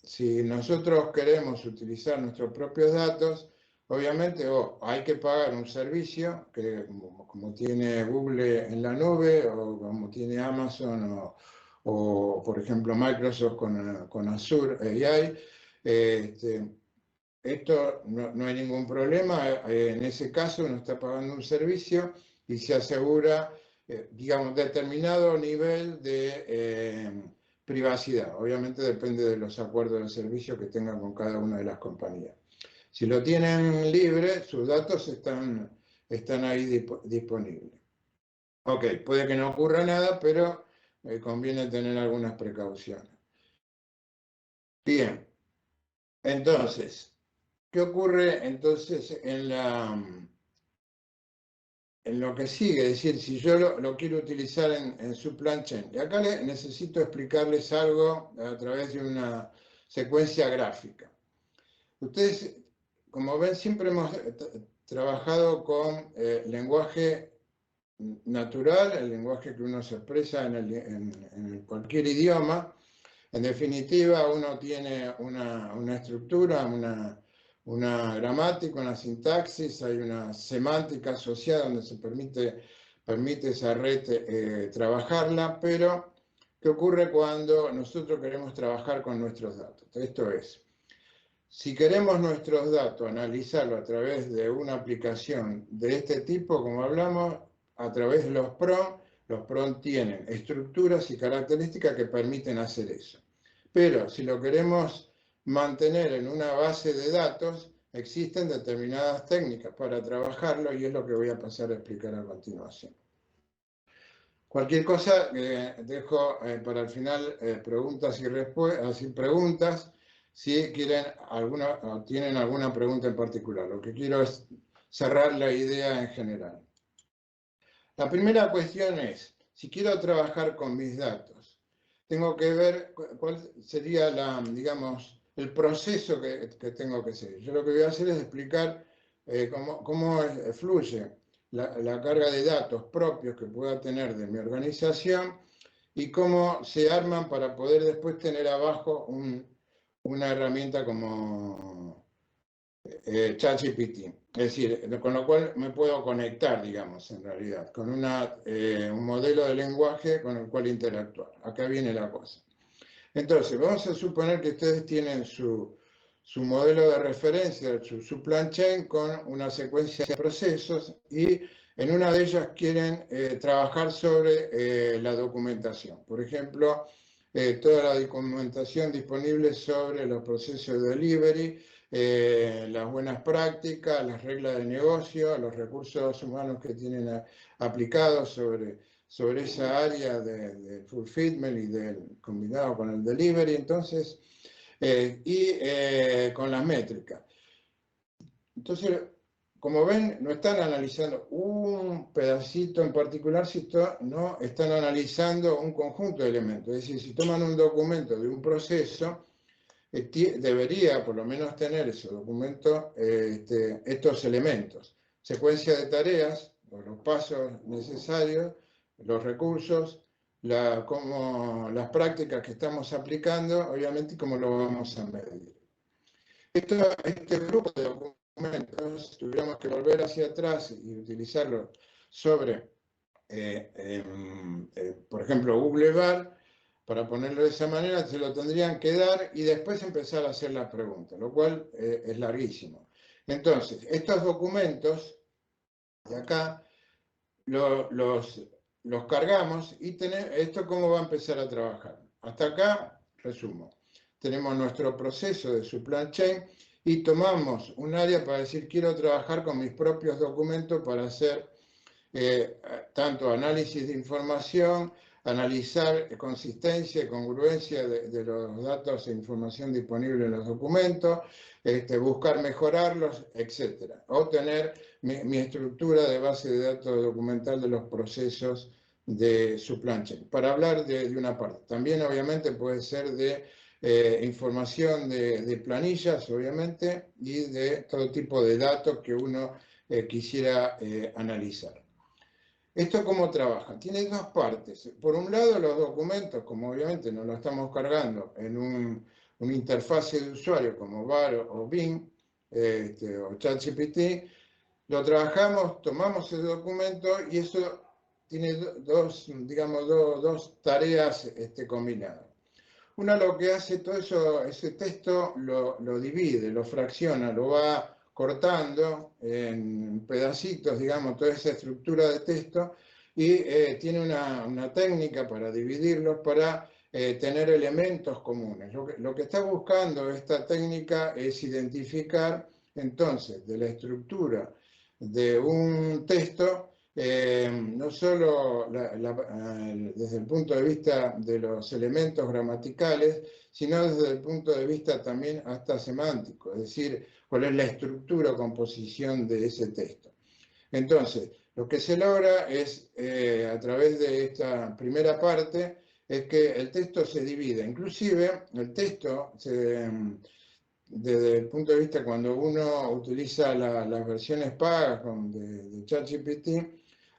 Si nosotros queremos utilizar nuestros propios datos, obviamente hay que pagar un servicio que como tiene Google en la nube o como tiene Amazon o por ejemplo Microsoft con Azure AI, esto no hay ningún problema. En ese caso uno está pagando un servicio y se asegura, digamos, determinado nivel de privacidad. Obviamente depende de los acuerdos de servicio que tengan con cada una de las compañías. Si lo tienen libre, sus datos están ahí disponibles. Ok, puede que no ocurra nada, pero conviene tener algunas precauciones. Bien, entonces, ¿qué ocurre entonces en lo que sigue? Es decir, si yo lo quiero utilizar en supply chain. Y acá necesito explicarles algo a través de una secuencia gráfica. Ustedes, como ven, siempre hemos trabajado con lenguaje natural, el lenguaje que uno se expresa en cualquier idioma. En definitiva, uno tiene una estructura, una gramática, una sintaxis, hay una semántica asociada donde se permite esa red trabajarla, pero ¿qué ocurre cuando nosotros queremos trabajar con nuestros datos? Esto es, si queremos nuestros datos analizarlo a través de una aplicación de este tipo, como hablamos, a través de los PROM tienen estructuras y características que permiten hacer eso. Pero si lo queremos mantener en una base de datos, existen determinadas técnicas para trabajarlo y es lo que voy a pasar a explicar a continuación. Cualquier cosa, dejo para el final preguntas y respuestas, si quieren o tienen alguna pregunta en particular. Lo que quiero es cerrar la idea en general. La primera cuestión es, si quiero trabajar con mis datos, tengo que ver cuál sería digamos, el proceso que tengo que seguir. Yo lo que voy a hacer es explicar cómo fluye la carga de datos propios que pueda tener de mi organización y cómo se arman para poder después tener abajo una herramienta como ChatGPT. Es decir, con lo cual me puedo conectar, digamos, en realidad, con un modelo de lenguaje con el cual interactuar. Acá viene la cosa. Entonces, vamos a suponer que ustedes tienen su modelo de referencia, su supply chain, con una secuencia de procesos y en una de ellas quieren trabajar sobre la documentación. Por ejemplo, toda la documentación disponible sobre los procesos de delivery, las buenas prácticas, las reglas de negocio, los recursos humanos que tienen aplicados sobre esa área de fulfillment y combinado con el delivery, entonces, con las métricas. Entonces, como ven, no están analizando un pedacito en particular, no están analizando un conjunto de elementos. Es decir, si toman un documento de un proceso, debería por lo menos tener ese documento estos elementos. Secuencia de tareas, los pasos necesarios, los recursos, las prácticas que estamos aplicando, obviamente, y cómo lo vamos a medir. Este grupo de documentos, si tuviéramos que volver hacia atrás y utilizarlo sobre, por ejemplo, Google Bar, para ponerlo de esa manera, se lo tendrían que dar y después empezar a hacer las preguntas, lo cual es larguísimo. Entonces, estos documentos de acá los cargamos y esto cómo va a empezar a trabajar. Hasta acá, resumo. Tenemos nuestro proceso de supply chain y tomamos un área para decir quiero trabajar con mis propios documentos para hacer tanto análisis de información, analizar consistencia y congruencia de los datos e información disponible en los documentos, buscar mejorarlos, etc. O tener mi estructura de base de datos documental de los procesos de supply chain. Para hablar de una parte. También obviamente puede ser de información de planillas, obviamente, y de todo tipo de datos que uno quisiera analizar. ¿Esto cómo trabaja? Tiene dos partes. Por un lado, los documentos, como obviamente no lo estamos cargando en una interfase de usuario como Bar o Bing o ChatGPT, lo trabajamos, tomamos el documento y eso tiene dos tareas combinadas. uno lo que hace todo eso, ese texto lo divide, lo fracciona, lo va cortando en pedacitos, digamos, toda esa estructura de texto, y tiene una técnica para dividirlos, para tener elementos comunes. Lo que está buscando esta técnica es identificar, entonces, de la estructura de un texto, no solo desde el punto de vista de los elementos gramaticales, sino desde el punto de vista también hasta semántico, es decir, cuál es la estructura o composición de ese texto. Entonces, lo que se logra es, a través de esta primera parte, es que el texto se divide. Inclusive, el texto desde el punto de vista cuando uno utiliza las versiones pagas de ChatGPT,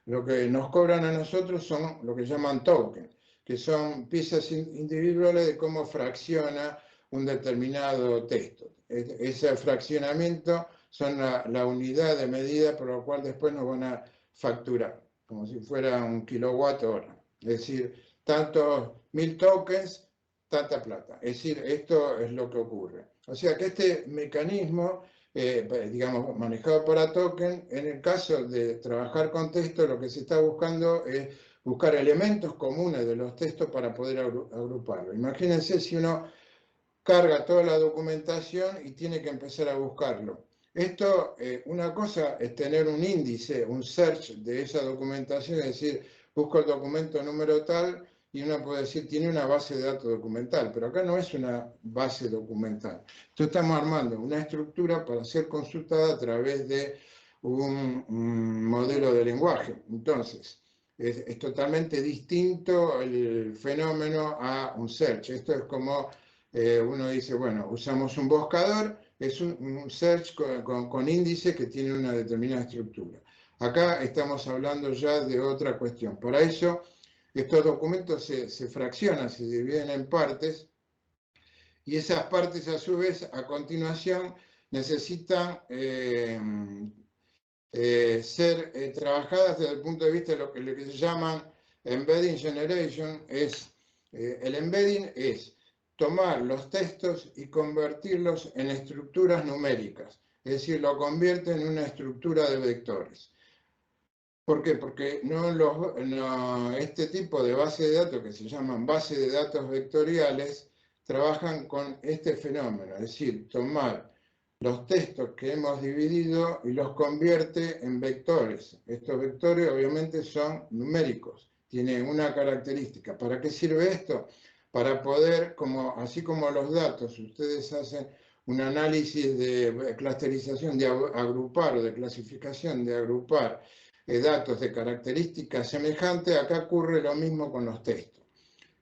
lo que nos cobran a nosotros son lo que llaman tokens, que son piezas individuales de cómo fracciona un determinado texto. Ese fraccionamiento son la unidad de medida por la cual después nos van a facturar, como si fuera un kilowatt hora. Es decir, tantos 1000 tokens, tanta plata. Es decir, esto es lo que ocurre. O sea que este mecanismo, digamos, manejado para token, en el caso de trabajar con texto, lo que se está buscando es buscar elementos comunes de los textos para poder agruparlo. Imagínense si uno carga toda la documentación y tiene que empezar a buscarlo. Esto, una cosa es tener un índice, un search de esa documentación, es decir, busco el documento número tal, y uno puede decir, tiene una base de datos documental, pero acá no es una base documental. Entonces estamos armando una estructura para ser consultada a través de un modelo de lenguaje. Entonces, es totalmente distinto el fenómeno a un search. Esto es como uno dice, bueno, usamos un buscador, es un search con índice que tiene una determinada estructura. Acá estamos hablando ya de otra cuestión. Para eso, estos documentos se fraccionan, se dividen en partes, y esas partes a su vez, a continuación, necesitan ser trabajadas desde el punto de vista de lo que se llaman embedding generation. El embedding es tomar los textos y convertirlos en estructuras numéricas, es decir, lo convierte en una estructura de vectores. ¿Por qué? Porque este tipo de base de datos, que se llaman bases de datos vectoriales, trabajan con este fenómeno, es decir, tomar los textos que hemos dividido y los convierte en vectores. Estos vectores obviamente son numéricos, tienen una característica. ¿Para qué sirve esto? Para poder, así como los datos, ustedes hacen un análisis de clusterización, de agrupar o de clasificación, de agrupar datos de características semejantes, acá ocurre lo mismo con los textos.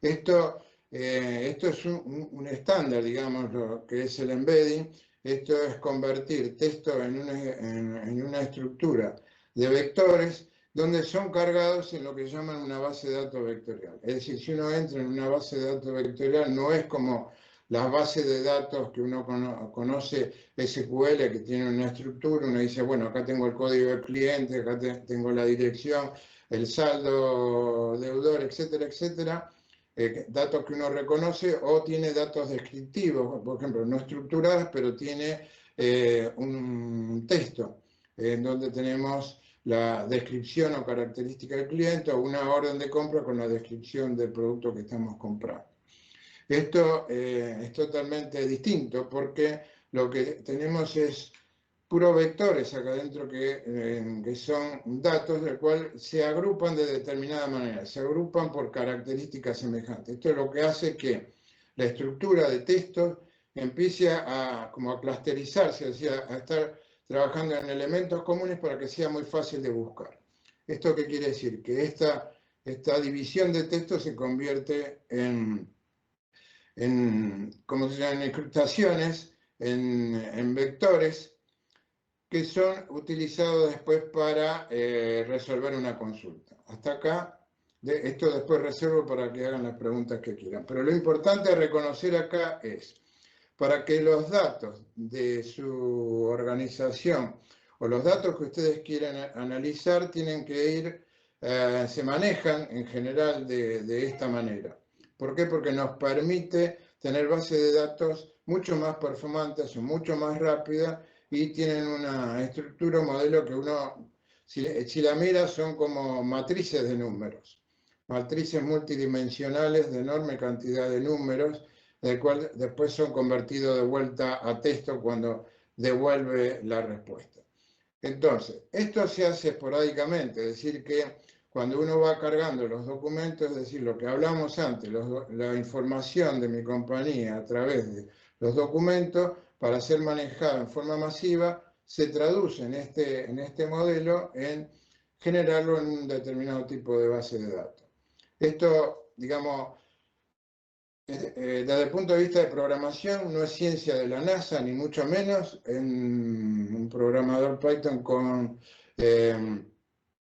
Esto es un estándar, digamos, lo que es el embedding. Esto es convertir texto en una estructura de vectores donde son cargados en lo que llaman una base de datos vectorial. Es decir, si uno entra en una base de datos vectorial, no es como las bases de datos que uno conoce, SQL, que tiene una estructura, uno dice, bueno, acá tengo el código del cliente, acá tengo la dirección, el saldo deudor, etcétera, etcétera. Datos que uno reconoce, o tiene datos descriptivos, por ejemplo, no estructurados, pero tiene un texto en donde tenemos la descripción o característica del cliente, o una orden de compra con la descripción del producto que estamos comprando. Esto es totalmente distinto, porque lo que tenemos es puros vectores acá adentro que son datos del cual se agrupan de determinada manera, se agrupan por características semejantes. Esto es lo que hace que la estructura de textos empiece como a clusterizarse, o sea, a estar trabajando en elementos comunes para que sea muy fácil de buscar. ¿Esto qué quiere decir? Que esta división de textos se convierte como se llaman, incrustaciones, en vectores, que son utilizados después para resolver una consulta. Hasta acá, esto después reservo para que hagan las preguntas que quieran. Pero lo importante a reconocer acá es, para que los datos de su organización o los datos que ustedes quieran analizar tienen que ir, se manejan en general de esta manera. ¿Por qué? Porque nos permite tener bases de datos mucho más performantes o mucho más rápidas y tienen una estructura, un modelo que uno, si la mira, son como matrices de números, matrices multidimensionales de enorme cantidad de números, del cual después son convertidos de vuelta a texto cuando devuelve la respuesta. Entonces, esto se hace esporádicamente, es decir, que cuando uno va cargando los documentos, es decir, lo que hablamos antes, la información de mi compañía a través de los documentos, para ser manejada en forma masiva, se traduce en este modelo en generarlo en un determinado tipo de base de datos. Esto, digamos, desde el punto de vista de programación, no es ciencia de la NASA, ni mucho menos. Un programador Python con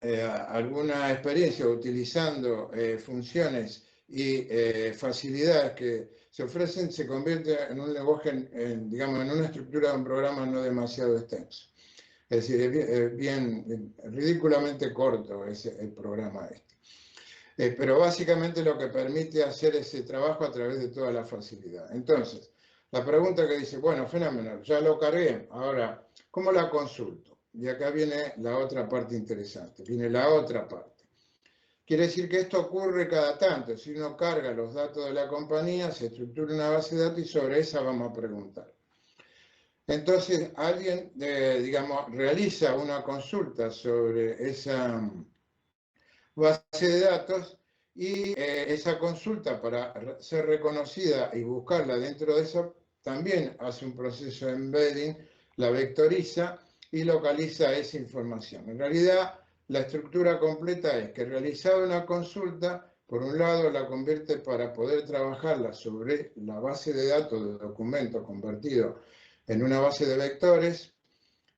alguna experiencia utilizando funciones y facilidades que se ofrecen, se convierte en un lenguaje, digamos, en una estructura de un programa no demasiado extenso. Es decir, es bien ridículamente corto el programa este. Pero básicamente lo que permite hacer ese trabajo a través de toda la facilidad. Entonces, la pregunta que dice, bueno, fenomenal, ya lo cargué, ahora, ¿cómo la consulto? Y acá viene la otra parte interesante, viene la otra parte. Quiere decir que esto ocurre cada tanto, si uno carga los datos de la compañía, se estructura una base de datos y sobre esa vamos a preguntar. Entonces, alguien, digamos, realiza una consulta sobre esa base de datos y esa consulta, para ser reconocida y buscarla dentro de eso, también hace un proceso de embedding, la vectoriza y localiza esa información. En realidad, la estructura completa es que realizada una consulta, por un lado la convierte para poder trabajarla sobre la base de datos de documentos convertido en una base de vectores,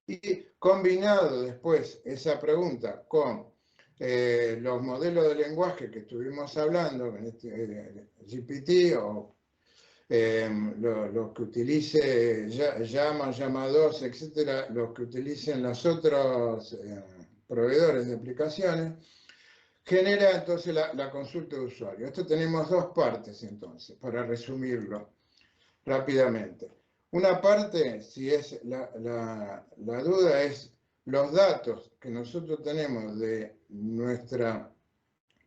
y combinado después esa pregunta con los modelos de lenguaje que estuvimos hablando, en GPT o los que utilice Llama, Llama 2, etcétera, los que utilicen los otros proveedores de aplicaciones, genera entonces la consulta de usuario. Esto tenemos dos partes entonces, para resumirlo rápidamente. Una parte, si es la duda, es los datos que nosotros tenemos de nuestra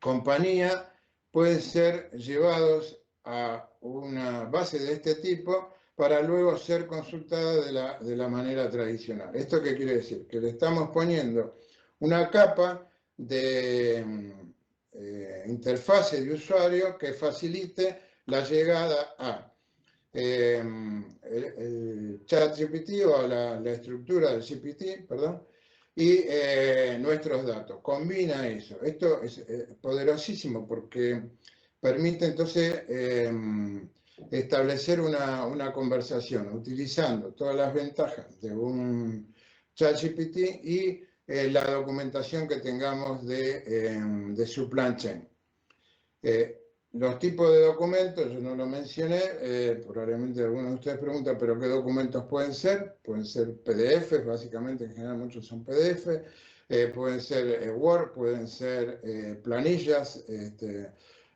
compañía pueden ser llevados a una base de este tipo para luego ser consultada de la manera tradicional. ¿Esto qué quiere decir? Que le estamos poniendo una capa de interfase de usuario que facilite la llegada a el chat GPT o la estructura del GPT, perdón, y nuestros datos. Combina eso. Esto es poderosísimo porque permite entonces establecer una conversación utilizando todas las ventajas de un chat GPT y la documentación que tengamos de supply chain. Los tipos de documentos, yo no lo mencioné, probablemente algunos de ustedes preguntan, ¿pero qué documentos pueden ser? Pueden ser PDFs, básicamente, en general muchos son PDF, pueden ser Word, pueden ser planillas,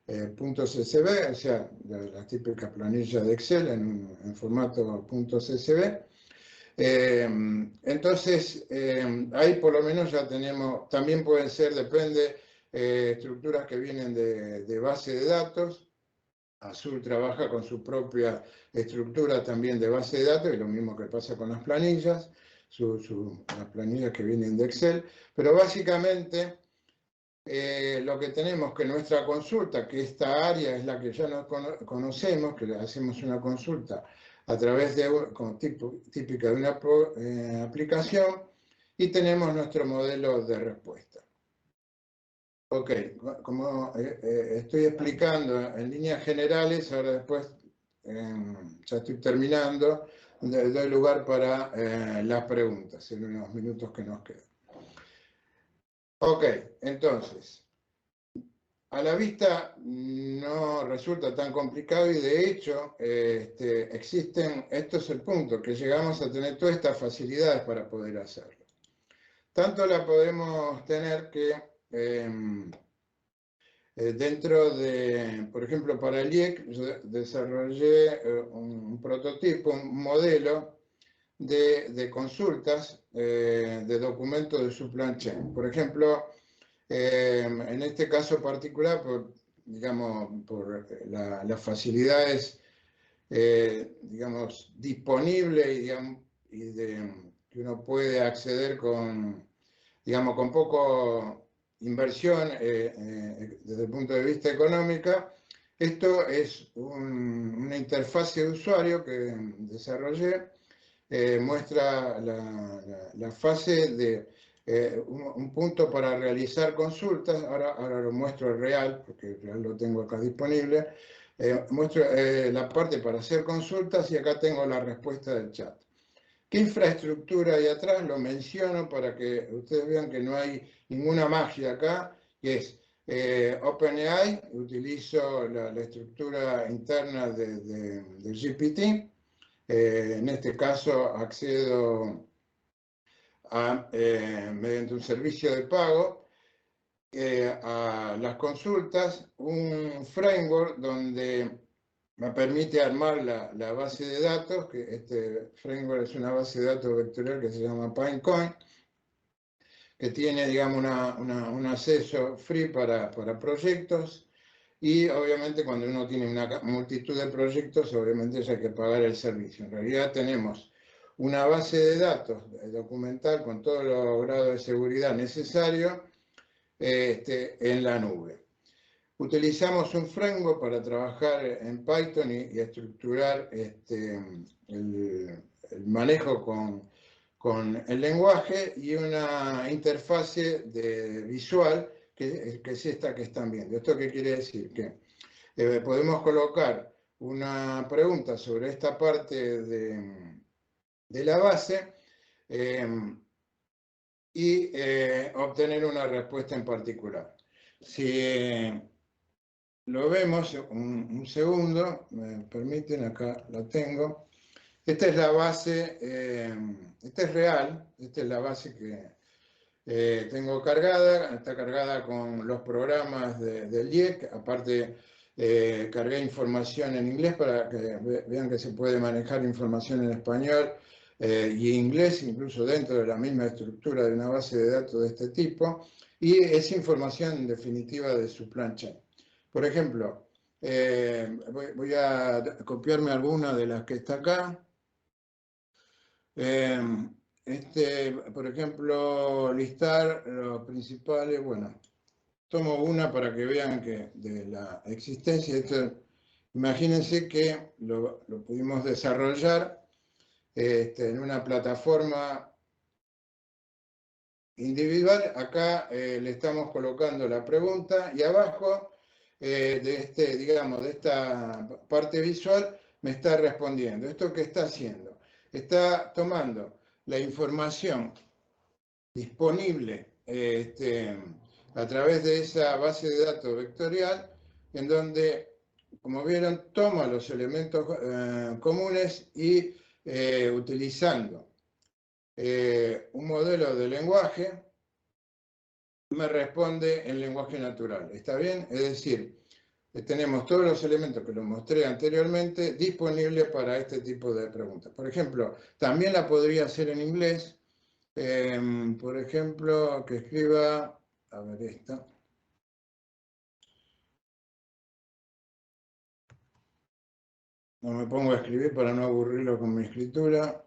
.csv, o sea, las típicas planillas de Excel en formato .csv. Entonces, ahí por lo menos ya tenemos, también pueden ser, depende, estructuras que vienen de base de datos. Azul trabaja con su propia estructura también de base de datos, y lo mismo que pasa con las planillas, las planillas que vienen de Excel, pero básicamente lo que tenemos que nuestra consulta, que esta área es la que ya nos conocemos, que hacemos una consulta a través de, típica de una aplicación, y tenemos nuestro modelo de respuesta. Ok, como estoy explicando en líneas generales, ahora después ya estoy terminando, doy lugar para las preguntas en unos minutos que nos quedan. Ok, entonces, a la vista no resulta tan complicado y de hecho existen, esto es el punto, que llegamos a tener todas estas facilidades para poder hacerlo. Tanto la podemos tener que dentro de, por ejemplo, para el IEC, yo desarrollé un prototipo, un modelo de consultas de documentos de supply chain. Por ejemplo, en este caso particular, digamos, por las facilidades digamos, disponibles que uno puede acceder digamos, con poco inversión desde el punto de vista económico. Esto es una interfase de usuario que desarrollé, muestra la fase de un punto para realizar consultas. Ahora lo muestro real, porque el real lo tengo acá disponible. Muestro la parte para hacer consultas y acá tengo la respuesta del chat. ¿Qué infraestructura hay atrás? Lo menciono para que ustedes vean que no hay ninguna magia acá, que es OpenAI, utilizo la estructura interna de GPT. En este caso accedo mediante un servicio de pago a las consultas, un framework donde me permite armar la base de datos, que este framework es una base de datos vectorial que se llama Pinecone, que tiene, digamos, un acceso free para proyectos, y obviamente cuando uno tiene una multitud de proyectos, obviamente ya hay que pagar el servicio. En realidad tenemos una base de datos documental con todos los grados de seguridad necesarios en la nube. Utilizamos un framework para trabajar en Python y estructurar el manejo con el lenguaje, y una interfase visual que es esta que están viendo. ¿Esto qué quiere decir? Que podemos colocar una pregunta sobre esta parte de la base y obtener una respuesta en particular. Si lo vemos, un segundo, me permiten, acá la tengo. Esta es la base, esta es real, esta es la base que tengo cargada, está cargada con los programas del IEC, aparte cargué información en inglés para que vean que se puede manejar información en español y inglés, incluso dentro de la misma estructura de una base de datos de este tipo, y es información en definitiva de supply chain. Por ejemplo, voy a copiarme alguna de las que está acá. Por ejemplo, listar los principales, bueno, tomo una para que vean que de la existencia, imagínense que lo pudimos desarrollar en una plataforma individual. Acá le estamos colocando la pregunta y abajo digamos, de esta parte visual me está respondiendo. ¿Esto qué está haciendo? Está tomando la información disponible a través de esa base de datos vectorial, en donde, como vieron, toma los elementos comunes y utilizando un modelo de lenguaje, me responde en lenguaje natural. ¿Está bien? Es decir, tenemos todos los elementos que los mostré anteriormente disponibles para este tipo de preguntas. Por ejemplo, también la podría hacer en inglés. Por ejemplo, que escriba, a ver esta. No me pongo a escribir para no aburrirlo con mi escritura.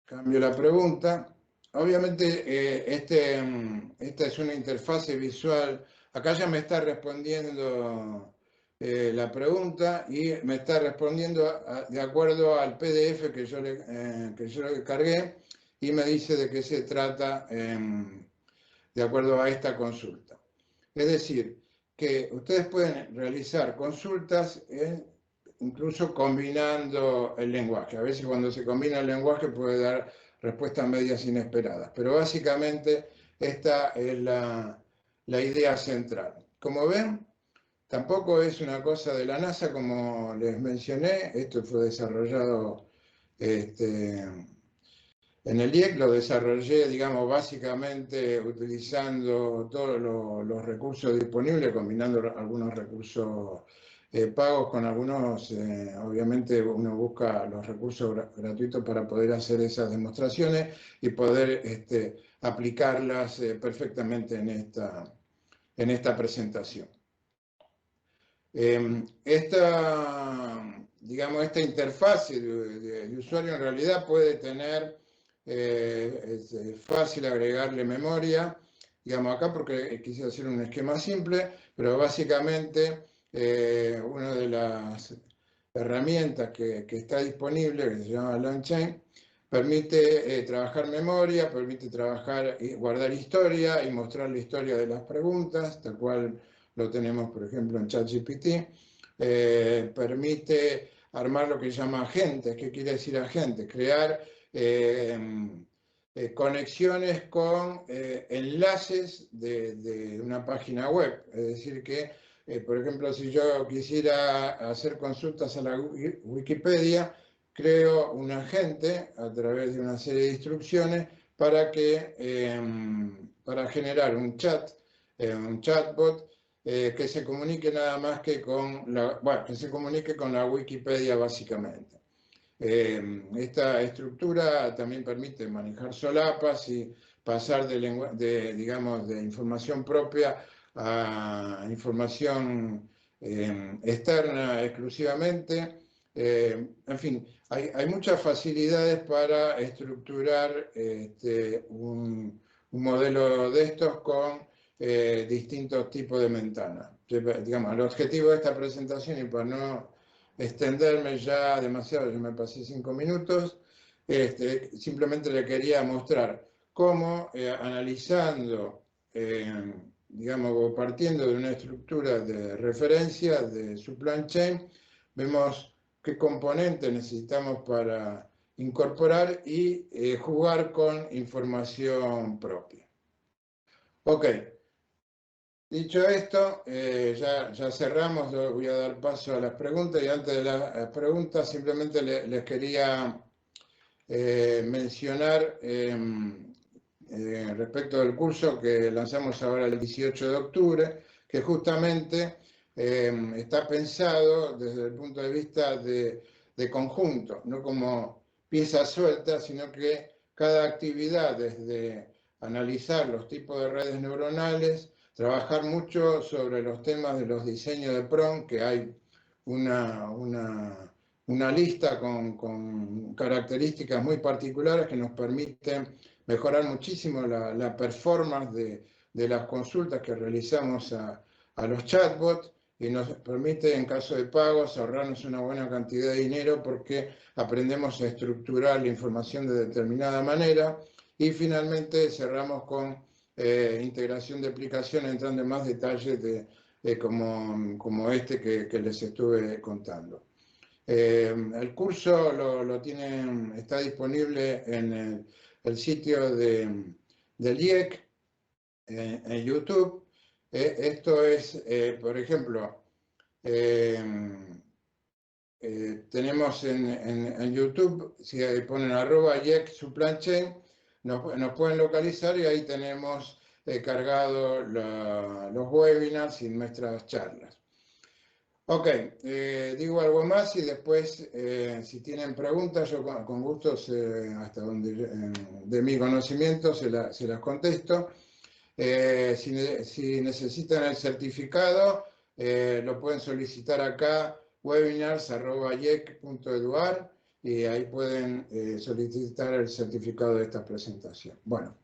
Cambio la pregunta. Obviamente esta es una interfase visual. Acá ya me está respondiendo la pregunta y me está respondiendo de acuerdo al PDF que yo le cargué, y me dice de qué se trata de acuerdo a esta consulta. Es decir, que ustedes pueden realizar consultas incluso combinando el lenguaje. A veces cuando se combina el lenguaje puede dar respuestas medias inesperadas, pero básicamente esta es la idea central. Como ven, tampoco es una cosa de la NASA, como les mencioné. Esto fue desarrollado En el IEC lo desarrollé, digamos, básicamente utilizando todos los recursos disponibles, combinando algunos recursos pagos con algunos, obviamente uno busca los recursos gratuitos para poder hacer esas demostraciones y poder aplicarlas perfectamente en esta presentación. Esta interfase de usuario en realidad puede tener, es fácil agregarle memoria, digamos acá porque quise hacer un esquema simple, pero básicamente una de las herramientas que está disponible, que se llama LangChain, permite trabajar memoria, permite trabajar y guardar historia y mostrar la historia de las preguntas, tal cual lo tenemos, por ejemplo, en ChatGPT. Permite armar lo que se llama agentes. ¿Qué quiere decir agentes? Crear conexiones con enlaces de una página web. Es decir, que, por ejemplo, si yo quisiera hacer consultas a la Wikipedia, creo un agente a través de una serie de instrucciones para generar un chatbot que se comunique nada más que que se comunique con la Wikipedia básicamente. Esta estructura también permite manejar solapas y pasar de información propia a información externa exclusivamente. En fin, hay muchas facilidades para estructurar un modelo de estos con distintos tipos de ventanas. Digamos, el objetivo de esta presentación, y para no extenderme ya demasiado, yo me pasé 5 minutos, simplemente le quería mostrar cómo analizando, digamos, partiendo de una estructura de referencia de supply chain, vemos qué componentes necesitamos para incorporar y jugar con información propia. Ok. Dicho esto, ya cerramos, voy a dar paso a las preguntas y antes de las preguntas simplemente les quería mencionar respecto del curso que lanzamos ahora el 18 de octubre, que justamente está pensado desde el punto de vista de conjunto, no como piezas sueltas, sino que cada actividad, desde analizar los tipos de redes neuronales, trabajar mucho sobre los temas de los diseños de PROM, que hay una lista con características muy particulares que nos permiten mejorar muchísimo la performance de las consultas que realizamos a los chatbots y nos permite, en caso de pagos, ahorrarnos una buena cantidad de dinero porque aprendemos a estructurar la información de determinada manera. Y finalmente cerramos con integración de aplicaciones, entrando en más detalles como este que les estuve contando. El curso está disponible en el sitio del IEC, en YouTube. Esto es, por ejemplo, tenemos en YouTube, si ponen @IEC supply chain, nos pueden localizar y ahí tenemos cargado los webinars y nuestras charlas. Ok, digo algo más y después, si tienen preguntas, yo con gusto, hasta donde de mi conocimiento, se las contesto. Si necesitan el certificado, lo pueden solicitar acá, webinars@iec.edu, y ahí pueden solicitar el certificado de esta presentación. Bueno.